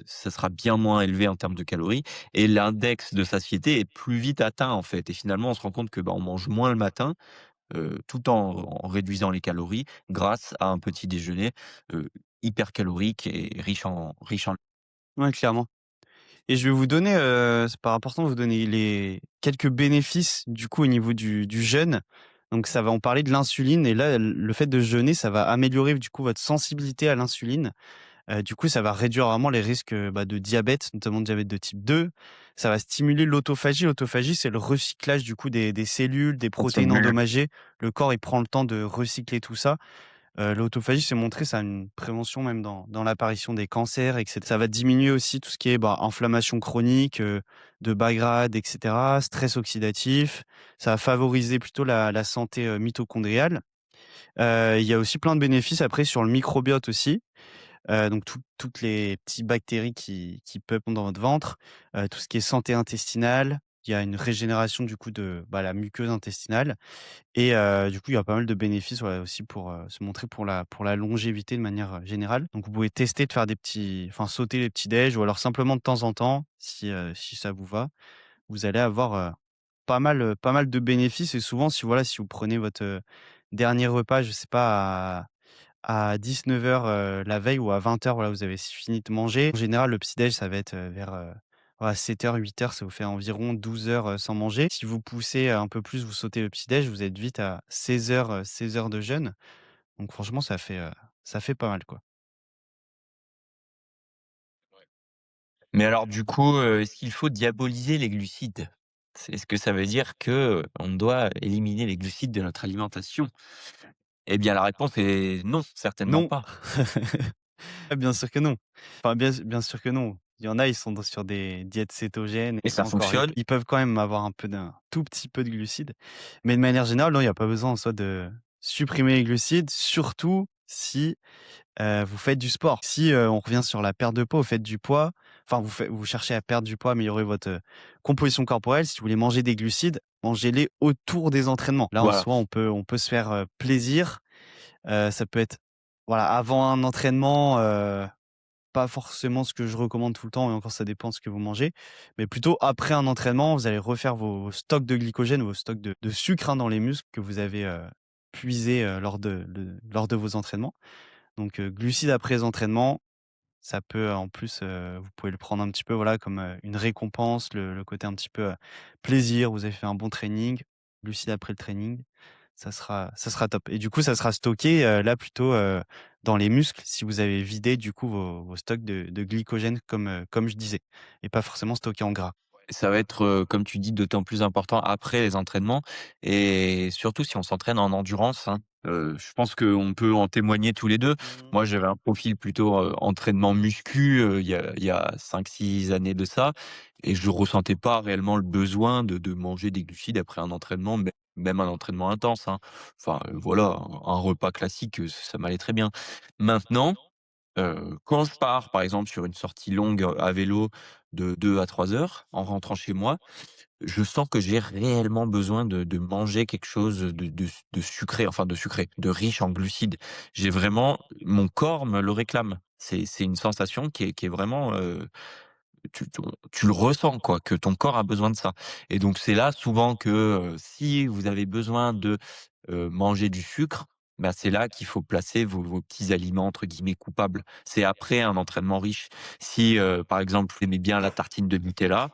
ça sera bien moins élevé en termes de calories et l'index de satiété est plus vite atteint, en fait et finalement, on se rend compte que, bah, on mange moins le matin tout en réduisant les calories grâce à un petit déjeuner, hyper calorique et riche en. Ouais, clairement. Et je vais vous donner, c'est pas important de vous donner les quelques bénéfices du coup au niveau du jeûne. Donc ça va on parlait de l'insuline et là, le fait de jeûner, ça va améliorer du coup votre sensibilité à l'insuline. Du coup, ça va réduire vraiment les risques, bah, de diabète, notamment de diabète de type 2. Ça va stimuler l'autophagie. L'autophagie, c'est le recyclage du coup des cellules, des protéines endommagées. Le corps, il prend le temps de recycler tout ça. L'autophagie, c'est montré, ça a une prévention même dans l'apparition des cancers et cetera. Ça va diminuer aussi tout ce qui est, bah, inflammation chronique, de bas grade et cetera, stress oxydatif. Ça va favoriser plutôt la santé, mitochondriale. Il y a aussi plein de bénéfices après sur le microbiote aussi. Donc toutes les petites bactéries qui peuplent dans votre ventre, tout ce qui est santé intestinale. Il y a une régénération du coup de, bah, la muqueuse intestinale et du coup, il y a pas mal de bénéfices, ouais, aussi pour, se montrer pour la longévité de manière, générale. Donc vous pouvez tester de faire des petits enfin sauter les petits déj ou alors simplement de temps en temps si ça vous va. Vous allez avoir, pas mal de bénéfices et souvent si voilà, si vous prenez votre, dernier repas, je sais pas à 19:00, la veille ou à 20:00, voilà, vous avez fini de manger. En général, le petit déj, ça va être, vers, voilà 7:00-8:00, ça vous fait environ 12 heures, sans manger. Si vous poussez, un peu plus, vous sautez le petit déj, vous êtes vite à 16 heures, 16 heures de jeûne. Donc franchement, ça fait pas mal, quoi. Mais alors du coup, est-ce qu'il faut diaboliser les glucides? Est-ce que ça veut dire que, on doit éliminer les glucides de notre alimentation? Eh bien la réponse est non, certainement Non! pas. Ah bien sûr que non. Enfin, bien sûr que non. Il y en a, ils sont sur des diètes cétogènes Et et ça encore, fonctionne. ils peuvent quand même avoir un tout petit peu de glucides. Mais de manière générale, non, il y a pas besoin en soi de supprimer les glucides, surtout si, vous faites du sport. Si, on revient sur la perte de poids, vous faites du poids, enfin vous cherchez à perdre du poids, améliorer votre, composition corporelle, si vous voulez manger des glucides, mangez-les autour des entraînements. Là, en Voilà. soi, on peut se faire, plaisir. Ça peut être, voilà, avant un entraînement, pas forcément ce que je recommande tout le temps et encore ça dépend de ce que vous mangez, mais plutôt après un entraînement, vous allez refaire vos stocks de glycogène, vos stocks de sucre, hein, dans les muscles que vous avez, puisés, lors de vos entraînements. Donc, glucides après les entraînements, ça peut, en plus, vous pouvez le prendre un petit peu, voilà, comme, une récompense, le côté un petit peu, plaisir. Vous avez fait un bon training, glucides après le training, ça sera top et du coup, ça sera stocké, là, plutôt, dans les muscles si vous avez vidé, du coup, vos stocks de glycogène comme je disais et pas forcément stocké en gras. Ça va être, comme tu dis, d'autant plus important après les entraînements et surtout si on s'entraîne en endurance, hein. Je pense qu'on peut en témoigner tous les 2. Moi, j'avais un profil plutôt, entraînement muscu, il y a 5-6 années de ça et je ressentais pas réellement le besoin de manger des glucides après un entraînement, même un entraînement intense, hein. Enfin, voilà, un repas classique, ça m'allait très bien. Maintenant, quand je pars, par exemple, sur une sortie longue, à vélo de 2 à 3 heures, en rentrant chez moi, je sens que j'ai réellement besoin de manger quelque chose de sucré, enfin de sucré, de riche en glucides. J'ai vraiment mon corps me le réclame. C'est une sensation qui est vraiment, tu le ressens quoi, que ton corps a besoin de ça et donc c'est là souvent que, si vous avez besoin de, manger du sucre, bah, c'est là qu'il faut placer vos petits aliments entre guillemets «coupables». C'est après un entraînement riche. Si, par exemple, vous aimez bien la tartine de Nutella,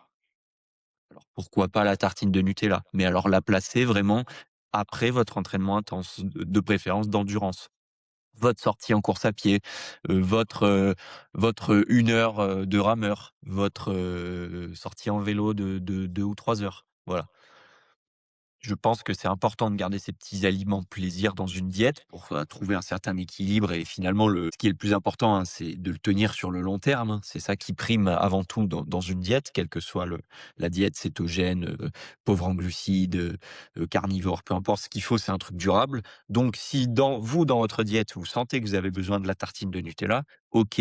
alors pourquoi pas la tartine de Nutella? Mais alors la placer vraiment après votre entraînement intense, de préférence d'endurance. Votre sortie en course à pied, votre 1 heure, de rameur, votre, sortie en vélo de 2 ou 3 heures. Voilà. Je pense que c'est important de garder ces petits aliments plaisir dans une diète pour, trouver un certain équilibre et finalement ce qui est le plus important, hein, c'est de le tenir sur le long terme, hein. C'est ça qui prime avant tout dans une diète, quelle que soit la diète cétogène, pauvre en glucides, carnivore, peu importe. Ce qu'il faut, c'est un truc durable. Donc si dans votre diète, vous sentez que vous avez besoin de la tartine de Nutella, OK,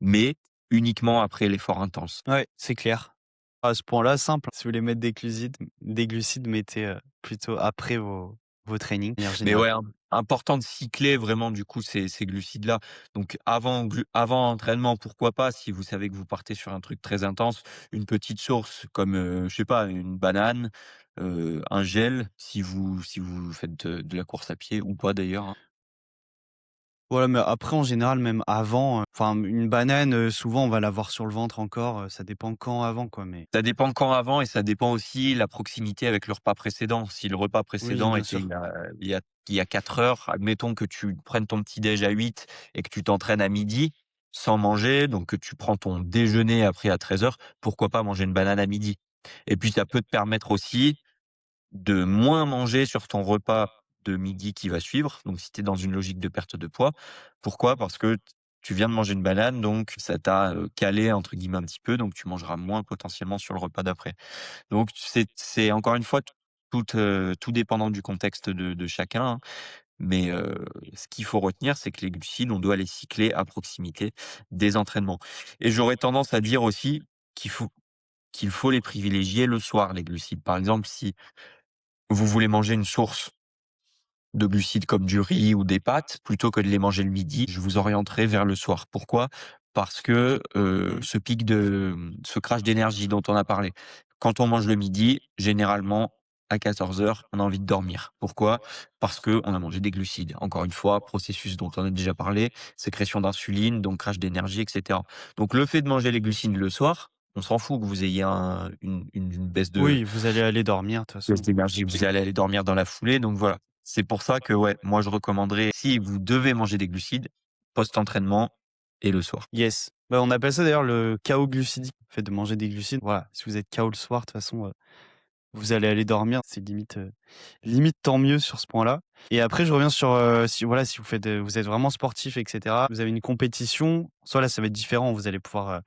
mais uniquement après l'effort intense. Ouais, c'est clair. À ce point-là, simple, si vous voulez mettre des glucides, mettez, plutôt après vos trainings de manière Mais générale? ouais, important de cycler vraiment du coup ces glucides-là. Donc avant entraînement, pourquoi pas, si vous savez que vous partez sur un truc très intense, une petite source comme, je sais pas, une banane, un gel si vous faites de la course à pied ou pas d'ailleurs, hein. Voilà, mais après en général même avant, enfin une banane, souvent on va l'avoir sur le ventre encore, ça dépend quand avant quoi, mais Ça dépend quand avant et ça dépend aussi la proximité avec le repas précédent. Si le repas oui précédent bien était sûr. il y a 4 heures, admettons que tu prennes ton petit déj à 8 et que tu t'entraînes à midi sans manger, donc que tu prends ton déjeuner après à 13 heures, pourquoi pas manger une banane à midi? Et puis ça peut te permettre aussi de moins manger sur ton repas de midi qui va suivre, donc si tu es dans une logique de perte de poids. Pourquoi? Parce que tu viens de manger une banane, donc ça t'a, «calé» entre guillemets un petit peu, donc tu mangeras moins potentiellement sur le repas d'après. Donc c'est encore une fois tout dépendant du contexte de chacun, hein, mais ce qu'il faut retenir, c'est que les glucides, on doit les cycler à proximité des entraînements et j'aurais tendance à dire aussi qu'il faut qu'il faut les privilégier le soir, les glucides. Par exemple, si vous voulez manger une source de glucides comme du riz ou des pâtes, plutôt que de les manger le midi, je vous orienterai vers le soir. Pourquoi? Parce que, ce crash d'énergie dont on a parlé, quand on mange le midi, généralement à 14 heures, on a envie de dormir. Pourquoi? Parce qu'on a mangé des glucides. Encore une fois, processus dont on a déjà parlé, sécrétion d'insuline, donc crash d'énergie et cetera. Donc le fait de manger les glucides le soir, on s'en fout que vous ayez une baisse de Oui, vous allez aller dormir de toute baisse façon. d'énergie, vous allez aller dormir dans la foulée, donc voilà. C'est pour ça que, ouais, moi je recommanderais, si vous devez manger des glucides, post-entraînement et le soir. Yes. Bah, on appelle ça d'ailleurs le chaos glucidique, le fait de manger des glucides. Voilà, si vous êtes KO le soir, de toute façon, vous allez aller dormir, c'est limite tant mieux sur ce point-là. Et après je reviens sur, si voilà, si vous faites, vous êtes vraiment sportif et cetera, vous avez une compétition, soit là ça va être différent, vous allez pouvoir,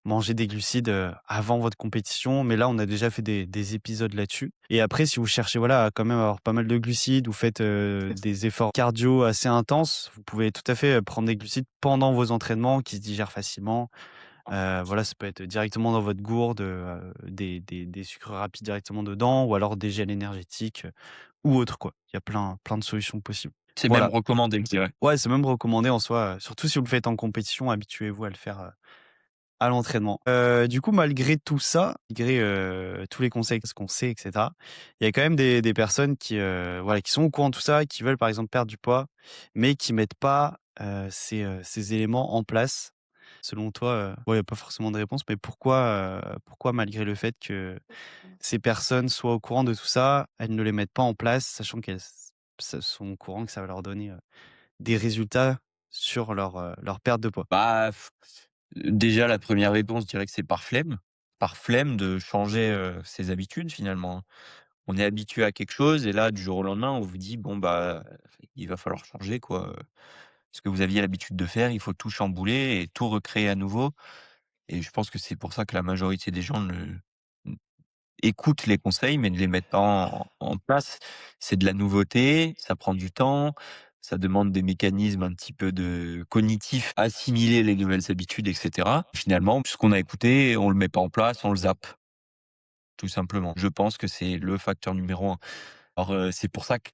manger des glucides, avant votre compétition, mais là on a déjà fait des épisodes là-dessus. Et après si vous cherchez, voilà, à quand même avoir pas mal de glucides, vous faites, des efforts cardio assez intenses, vous pouvez tout à fait, prendre des glucides pendant vos entraînements qui se digèrent facilement. Voilà, ça peut être directement dans votre gourde, des sucres rapides directement dedans ou alors des gels énergétiques, ou autre quoi. Il y a plein de solutions possibles. C'est même Voilà. recommandé, je dirais. Ouais, c'est même recommandé en soi, surtout si vous le faites en compétition, habituez-vous à le faire, à l'entraînement. Du coup, malgré tout ça, malgré, tous les conseils, ce qu'on sait et cetera, il y a quand même des personnes qui, voilà, qui sont au courant de tout ça, qui veulent par exemple perdre du poids, mais qui mettent pas, ces éléments en place. Selon toi, ouais, il y a pas forcément de réponse, mais pourquoi malgré le fait que ces personnes soient au courant de tout ça, elles ne les mettent pas en place, sachant qu'elles sont au courant que ça va leur donner, des résultats sur leur perte de poids? Bah, déjà la première réponse, je dirais que c'est par flemme de changer, ses habitudes finalement, hein. On est habitué à quelque chose et là, du jour au lendemain, on vous dit: «Bon, bah, il va falloir changer quoi, ce que vous aviez l'habitude de faire, il faut tout chambouler et tout recréer à nouveau». Et je pense que c'est pour ça que la majorité des gens écoutent les conseils, mais ne les mettent pas en place. C'est de la nouveauté, ça prend du temps, ça demande des mécanismes un petit peu de cognitifs, assimiler les nouvelles habitudes et cetera. Finalement, ce qu'on a écouté, on le met pas en place, on le zappe, tout simplement. Je pense que c'est le facteur numéro un. Alors, c'est pour ça que,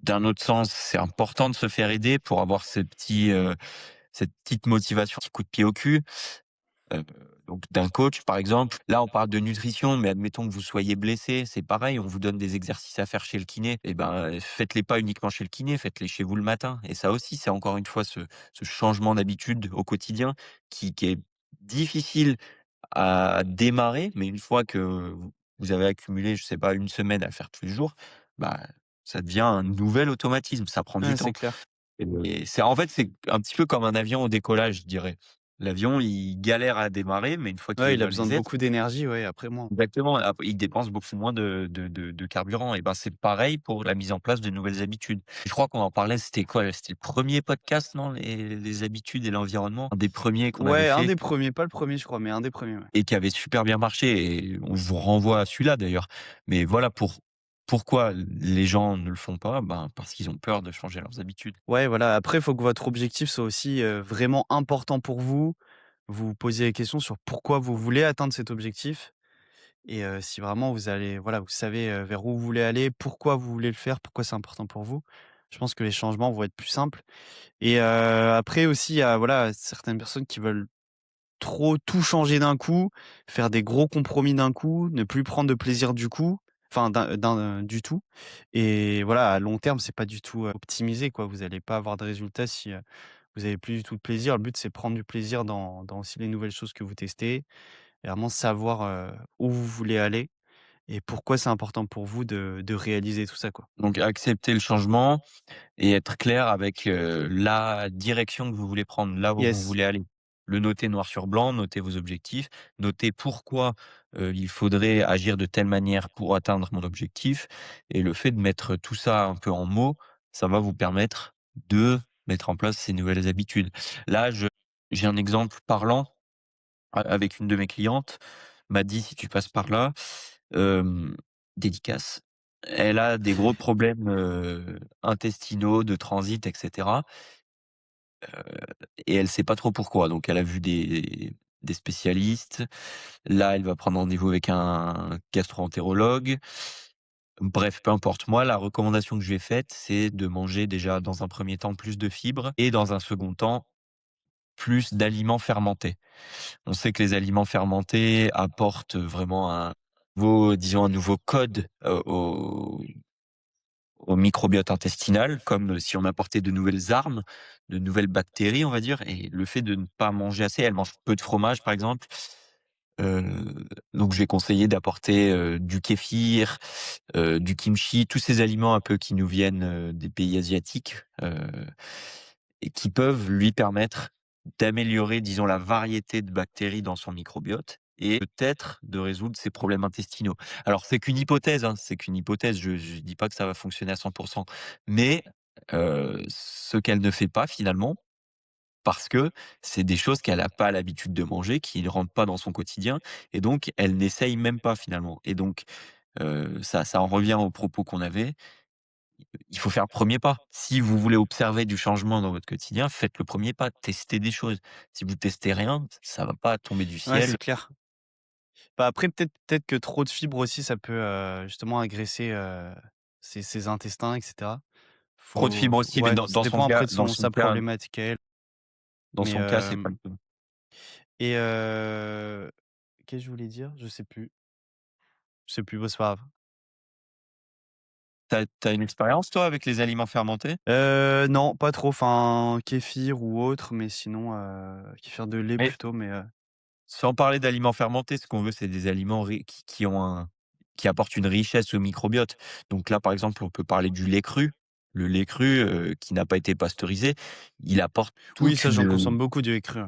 d'un autre sens, c'est important de se faire aider pour avoir cette petite motivation, petit coup de pied au cul. Heu, donc d'un coach, par exemple. Là, on parle de nutrition, mais admettons que vous soyez blessé, c'est pareil, on vous donne des exercices à faire chez le kiné et ben, faites-les pas uniquement chez le kiné, faites-les chez vous le matin et ça aussi, c'est encore une fois ce changement d'habitude au quotidien qui est difficile à démarrer, mais une fois que vous avez accumulé, je sais pas, une semaine à le faire tous les jours, bah, ça devient un nouvel automatisme, ça prend du Ouais, c'est temps. clair. Et c'est en fait, c'est un petit peu comme un avion au décollage, je dirais. L'avion, il galère à démarrer, mais une fois qu'il Ouais, est il a dans besoin de les airs, beaucoup d'énergie, ouais, après moi. exactement, il dépense beaucoup moins de carburant et ben, c'est pareil pour la mise en place de nouvelles habitudes. Je crois qu'on en parlait, c'était quoi? C'était le premier podcast, non? Les habitudes et l'environnement? Un des premiers qu'on avait Ouais, un fait des premiers, pas le premier je crois, mais un des premiers, ouais. et qui avait super bien marché et on vous renvoie à celui-là d'ailleurs. Mais voilà pourquoi les gens ne le font pas? Ben, parce qu'ils ont peur de changer leurs habitudes. Ouais, voilà, après il faut que votre objectif soit aussi, vraiment important pour vous. Vous vous posez la question sur pourquoi vous voulez atteindre cet objectif et si vraiment vous allez voilà, vous savez, vers où vous voulez aller, pourquoi vous voulez le faire, pourquoi c'est important pour vous, je pense que les changements vont être plus simples et après aussi, il y a voilà, certaines personnes qui veulent trop tout changer d'un coup, faire des gros compromis d'un coup, ne plus prendre de plaisir du coup, enfin du tout et voilà, à long terme, c'est pas du tout, optimisé quoi. Vous allez pas avoir de résultats si, vous avez plus du tout de plaisir. Le but, c'est prendre du plaisir dans aussi les nouvelles choses que vous testez et vraiment savoir, où vous voulez aller et pourquoi c'est important pour vous de réaliser tout ça, quoi. Donc accepter le changement et être clair avec, la direction que vous voulez prendre, là où vous Yes, voulez aller. Le noter noir sur blanc, noter vos objectifs, noter pourquoi, il faudrait agir de telle manière pour atteindre mon objectif et le fait de mettre tout ça un peu en mots, ça va vous permettre de mettre en place ces nouvelles habitudes. Là, je j'ai un exemple parlant avec une de mes clientes, m'a dit: «Si tu passes par là», hem, dédicace, elle a des gros problèmes, intestinaux, de transit et cetera, et elle sait pas trop pourquoi. Donc elle a vu des spécialistes. Là, elle va prendre rendez-vous avec un gastro-entérologue. Bref, peu importe. Moi, la recommandation que je lui ai faite, c'est de manger déjà dans un premier temps plus de fibres et dans un second temps, plus d'aliments fermentés. On sait que les aliments fermentés apportent vraiment un nouveau, disons, un nouveau code, au microbiote intestinal, comme si on apportait de nouvelles armes, de nouvelles bactéries, on va dire. Et le fait de ne pas manger assez, elle mange peu de fromage, par exemple. Heu, donc je vais conseiller d'apporter, du kéfir, du kimchi, tous ces aliments un peu qui nous viennent, des pays asiatiques, et qui peuvent lui permettre d'améliorer, disons, la variété de bactéries dans son microbiote et peut-être de résoudre ses problèmes intestinaux. Alors c'est qu'une hypothèse, hein, c'est qu'une hypothèse, je dis pas que ça va fonctionner à 100, mais ce qu'elle ne fait pas finalement, parce que c'est des choses qu'elle a pas l'habitude de manger, qui ne rentrent pas dans son quotidien et donc elle n'essaye même pas finalement et donc ça en revient aux propos qu'on avait, il faut faire le premier pas. Si vous voulez observer du changement dans votre quotidien, faites le premier pas, testez des choses. Si vous testez rien, ça va pas tomber du ouais, ciel. c'est clair. Bah, après peut-être que trop de fibres aussi ça peut, justement agresser, ses intestins et cetera. Trop de fibres aussi, mais Ouais, ça dépend après de sa problématique à elle, dans mais son cas, c'est pas le cas. et qu'est-ce que je voulais dire? Je sais plus, bah, c'est pas grave. Tu as une expérience toi avec les aliments fermentés? Non, pas trop, enfin, kéfir ou autre, mais sinon, kéfir de lait Mais plutôt, mais sans parler d'aliments fermentés, ce qu'on veut, c'est des aliments qui apportent une richesse au microbiote. Donc là, par exemple, on peut parler du lait cru. Le lait cru, qui n'a pas été pasteurisé, il apporte oui, ça j'en consomme beaucoup du lait cru, ouais.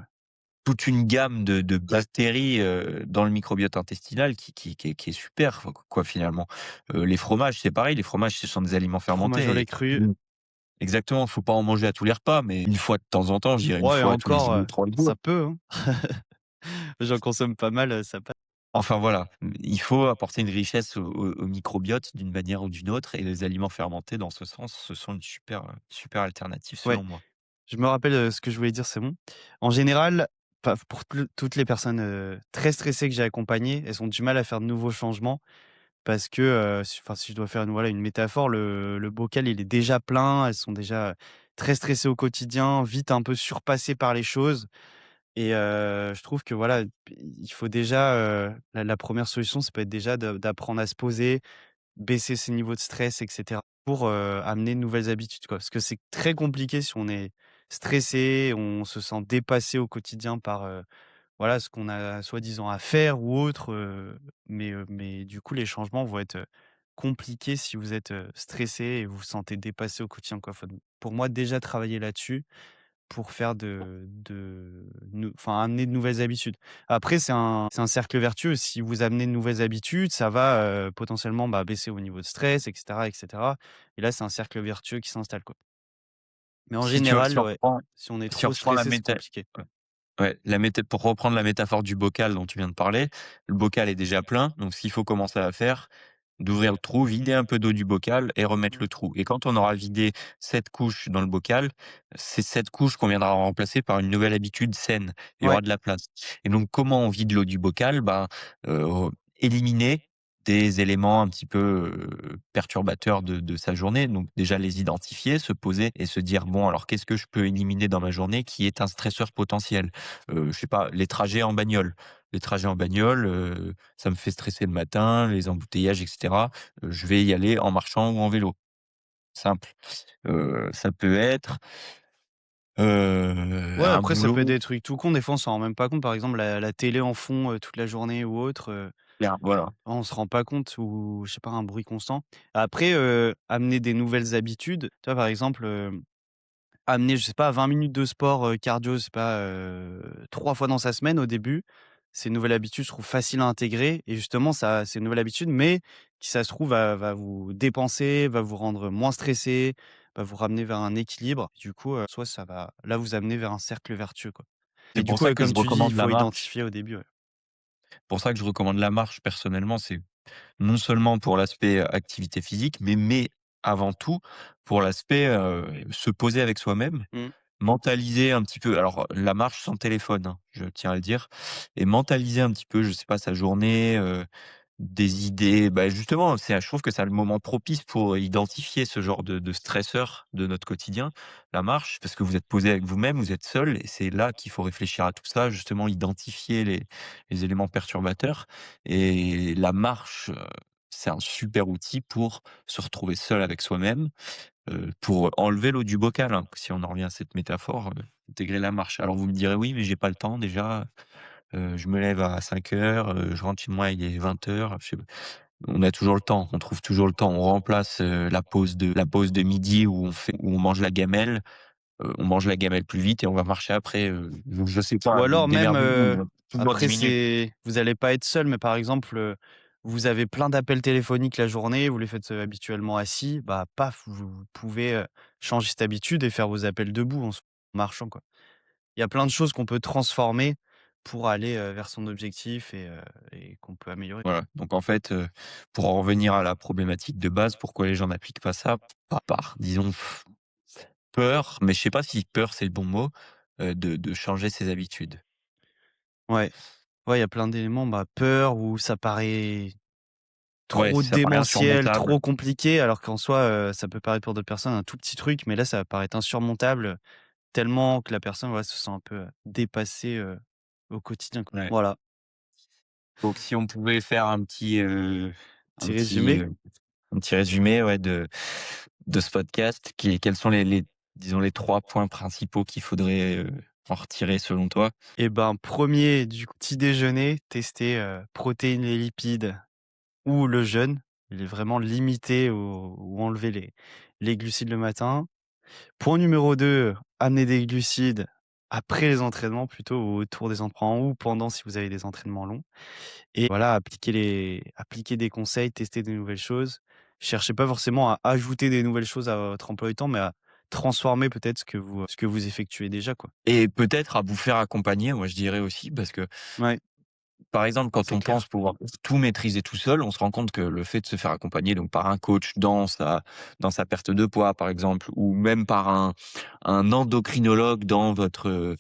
toute une gamme de bactéries, dans le microbiote intestinal qui est super quoi finalement. Les fromages, c'est pareil, les fromages, ce sont des aliments Fromage au fermentés lait et cru, exactement, faut pas en manger à tous les repas, mais une fois de temps en temps, je dirais une ouais et fois tous les encore, 2-3 jours. ça peut, hein. J'en consomme pas mal, ça passe. Enfin voilà, il faut apporter une richesse au microbiote d'une manière ou d'une autre et les aliments fermentés dans ce sens, ce sont une super alternative Ouais, selon moi. je me rappelle, ce que je voulais dire, c'est bon. En général, enfin pour toutes les personnes, très stressées que j'ai accompagnées, elles ont du mal à faire de nouveaux changements parce que, si je dois faire une métaphore, le bocal, il est déjà plein, elles sont déjà très stressées au quotidien, vite un peu surpassées par les choses et je trouve que voilà, il faut déjà, la 1re solution, ça peut être déjà d'apprendre à se poser, baisser ses niveaux de stress et cetera pour, amener de nouvelles habitudes, quoi. Parce que c'est très compliqué si on est stressé, on se sent dépassé au quotidien par, voilà, ce qu'on a soi-disant à faire ou autre, mais du coup, les changements vont être, compliqués si vous êtes, stressé et vous vous sentez dépassé au quotidien, quoi. Faut pour moi déjà travailler là-dessus pour faire enfin, amener de nouvelles habitudes. Après c'est un cercle vertueux. Si vous amenez de nouvelles habitudes, ça va, potentiellement, bah, baisser vos niveaux de stress et cetera et là, c'est un cercle vertueux qui s'installe, quoi. Mais en Si général, on ouais, reprend si on est si on trop reprend la stressé, c'est méta compliqué. Ouais, pour reprendre la métaphore du bocal dont tu viens de parler, le bocal est déjà plein, donc ce qu'il faut commencer à faire, d'ouvrir le trou, vider un peu d'eau du bocal et remettre Mmh. le trou. Et quand on aura vidé cette couche dans le bocal, c'est cette couche qu'on viendra remplacer par une nouvelle habitude saine. Il y Ouais, aura de la place. Et donc, comment on vide l'eau du bocal? Ben, éliminer des éléments un petit peu, perturbateurs de sa journée. Donc déjà les identifier, se poser et se dire: «Bon alors qu'est-ce que je peux éliminer dans ma journée qui est un stresseur potentiel?» Je sais pas, les trajets en bagnole. Les trajets en bagnole, ça me fait stresser le matin, les embouteillages et cetera. Je vais y aller en marchant ou en vélo, simple. Ça peut être, Ouais, un après ça peut être boulot des trucs tout cons, des fois on s'en rend même pas compte. Par exemple la télé en fond, toute la journée ou autre, voilà. on se rend pas compte ou je sais pas, un bruit constant. Après, amener des nouvelles habitudes, tu vois, par exemple, amener, je sais pas, 20 minutes de sport, cardio, je sais pas, 3 fois dans sa semaine au début. C'est une nouvelle habitude, je trouve facile à intégrer et justement ça c'est une nouvelle habitude, mais qui ça se trouve va vous dépenser, va vous rendre moins stressé, va vous ramener vers un équilibre. Du coup, soit ça va là vous amener vers un cercle vertueux, quoi. C'est Et du pour coup, ça que je comme tu dis, il recommande la faut marche. identifier au début, ouais. Pour ça que je recommande la marche personnellement, c'est non seulement pour l'aspect, activité physique, mais avant tout pour l'aspect, se poser avec soi-même, Mmh. mentaliser un petit peu alors la marche sans téléphone, hein, je tiens à le dire et mentaliser un petit peu, je sais pas, sa journée, des idées, bah, justement, c'est je trouve que c'est le moment propice pour identifier ce genre de stresseurs de notre quotidien. La marche, parce que vous êtes posé avec vous-même, vous êtes seul et c'est là qu'il faut réfléchir à tout ça, justement identifier les éléments perturbateurs et la marche, c'est un super outil pour se retrouver seul avec soi-même, pour enlever l'eau du bocal, hein, si on en revient à cette métaphore, intégrer la marche. Alors vous me direz: «Oui, mais j'ai pas le temps déjà, je me lève à 5:00, je rentre chez moi, il est 20:00, je sais pas. On a toujours le temps, on trouve toujours le temps. On remplace, la pause de midi où on mange la gamelle, on mange la gamelle plus vite et on va marcher après, donc je sais Ou pas, alors même, démerdez-vous, toujours 10 après minutes. vous allez pas être seul, mais par exemple, vous avez plein d'appels téléphoniques la journée, vous les faites, habituellement assis, bah, paf, vous pouvez, changer cette habitude et faire vos appels debout en marchant, quoi. Il y a plein de choses qu'on peut transformer pour aller, vers son objectif et qu'on peut améliorer. Voilà, donc en fait, pour en revenir à la problématique de base, pourquoi les gens n'appliquent pas ça? Pas par, disons, peur, mais je sais pas si peur c'est le bon mot, de changer ses habitudes. Ouais, ouais, il y a plein d'éléments, bah, peur ou ça paraît Ouais, trop ça paraît démentiel, insurmontable. trop compliqué, alors qu'en soi, ça peut paraître pour d'autres personnes un tout petit truc, mais là, ça va paraître insurmontable, tellement que la personne, ouais, se sent un peu, dépassée, au quotidien, quoi. Ouais. Voilà, Donc si on pouvait faire un petit petit, résumé. heu, un petit résumé, ouais, de ce podcast, quels sont disons les 3 points principaux qu'il faudrait, en retirer selon toi? Et ben, premier du petit déjeuner, tester, protéines et lipides ou le jeûne. Il est vraiment limité ou enlever les glucides le matin. Point numéro 2, amener des glucides après les entraînements plutôt ou autour des entraînements ou pendant si vous avez des entraînements longs. Et voilà, appliquer des conseils, tester des nouvelles choses. Cherchez pas forcément à ajouter des nouvelles choses à votre emploi du temps, mais à transformer peut-être ce que vous effectuez déjà, quoi. Et peut-être à vous faire accompagner, moi je dirais aussi, parce que Ouais, par exemple, quand c'est on pense clair. pouvoir tout maîtriser tout seul, on se rend compte que le fait de se faire accompagner donc par un coach dans sa perte de poids, par exemple, ou même par un endocrinologue dans votre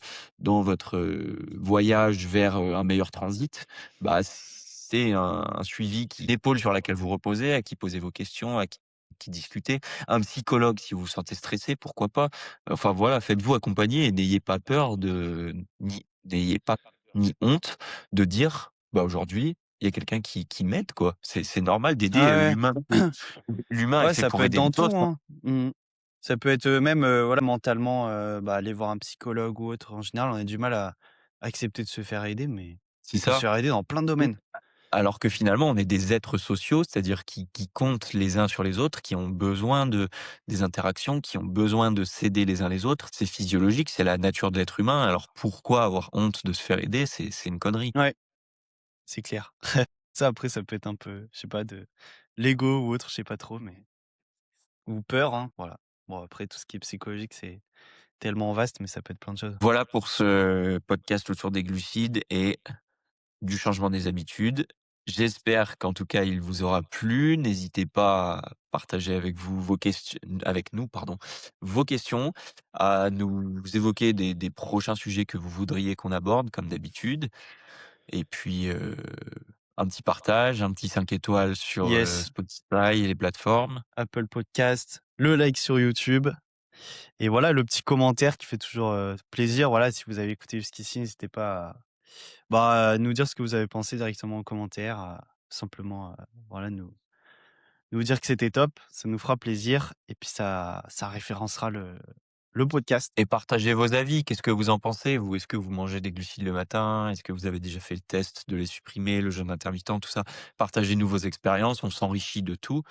voyage vers, un meilleur transit, bah, c'est un suivi qui l'épaule sur laquelle vous reposez, à qui poser vos questions, à qui discuter. Un psychologue si vous vous sentez stressé, pourquoi pas? Enfin voilà, faites-vous accompagner et n'ayez pas peur n'ayez pas ni honte de dire: «Bah, aujourd'hui, il y a quelqu'un qui m'aide, quoi». C'est normal d'aider, Ah ouais. l'humain est Ouais, fait ça pour peut être aider dans les tout, autres, hein. hein. Mmh. Ça peut être, même, voilà, mentalement, bah, aller voir un psychologue ou autre. En général, on a du mal à accepter de se faire aider, mais C'est on peut se ça. faire aider dans plein de domaines. Alors que finalement, on est des êtres sociaux, c'est-à-dire qui comptent les uns sur les autres, qui ont besoin de des interactions, qui ont besoin de s'aider les uns les autres. C'est physiologique, c'est la nature de l'être humain, alors pourquoi avoir honte de se faire aider? C'est une connerie. Ouais, c'est clair. Ça, après, ça peut être un peu, je sais pas, de l'ego ou autre, je sais pas trop, mais ou peur, hein, voilà. Bon, après, tout ce qui est psychologique, c'est tellement vaste, mais ça peut être plein de choses. Voilà pour ce podcast autour des glucides et du changement des habitudes. J'espère qu'en tout cas, il vous aura plu. N'hésitez pas à partager avec nous, pardon, vos questions, à nous évoquer des prochains sujets que vous voudriez qu'on aborde comme d'habitude et puis, un petit partage, un petit 5 étoiles sur, Yes, Spotify et les plateformes. Apple Podcast, le like sur YouTube et voilà, le petit commentaire qui fait toujours, plaisir. Voilà, si vous avez écouté jusqu'ici, n'hésitez pas à, bah, à nous dire ce que vous avez pensé directement en commentaire, à simplement, voilà, nous dire que c'était top, ça nous fera plaisir et puis ça référencera le podcast. Et partagez vos avis. Qu'est-ce que vous en pensez, vous? Est-ce que vous mangez des glucides le matin? Est-ce que vous avez déjà fait le test de les supprimer, le jeûne intermittent, tout ça? Partagez-nous vos expériences, on s'enrichit de tout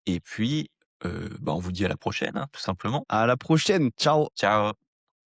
et puis, bah, on vous dit à la prochaine, hein, tout simplement. À la prochaine, ciao. Ciao.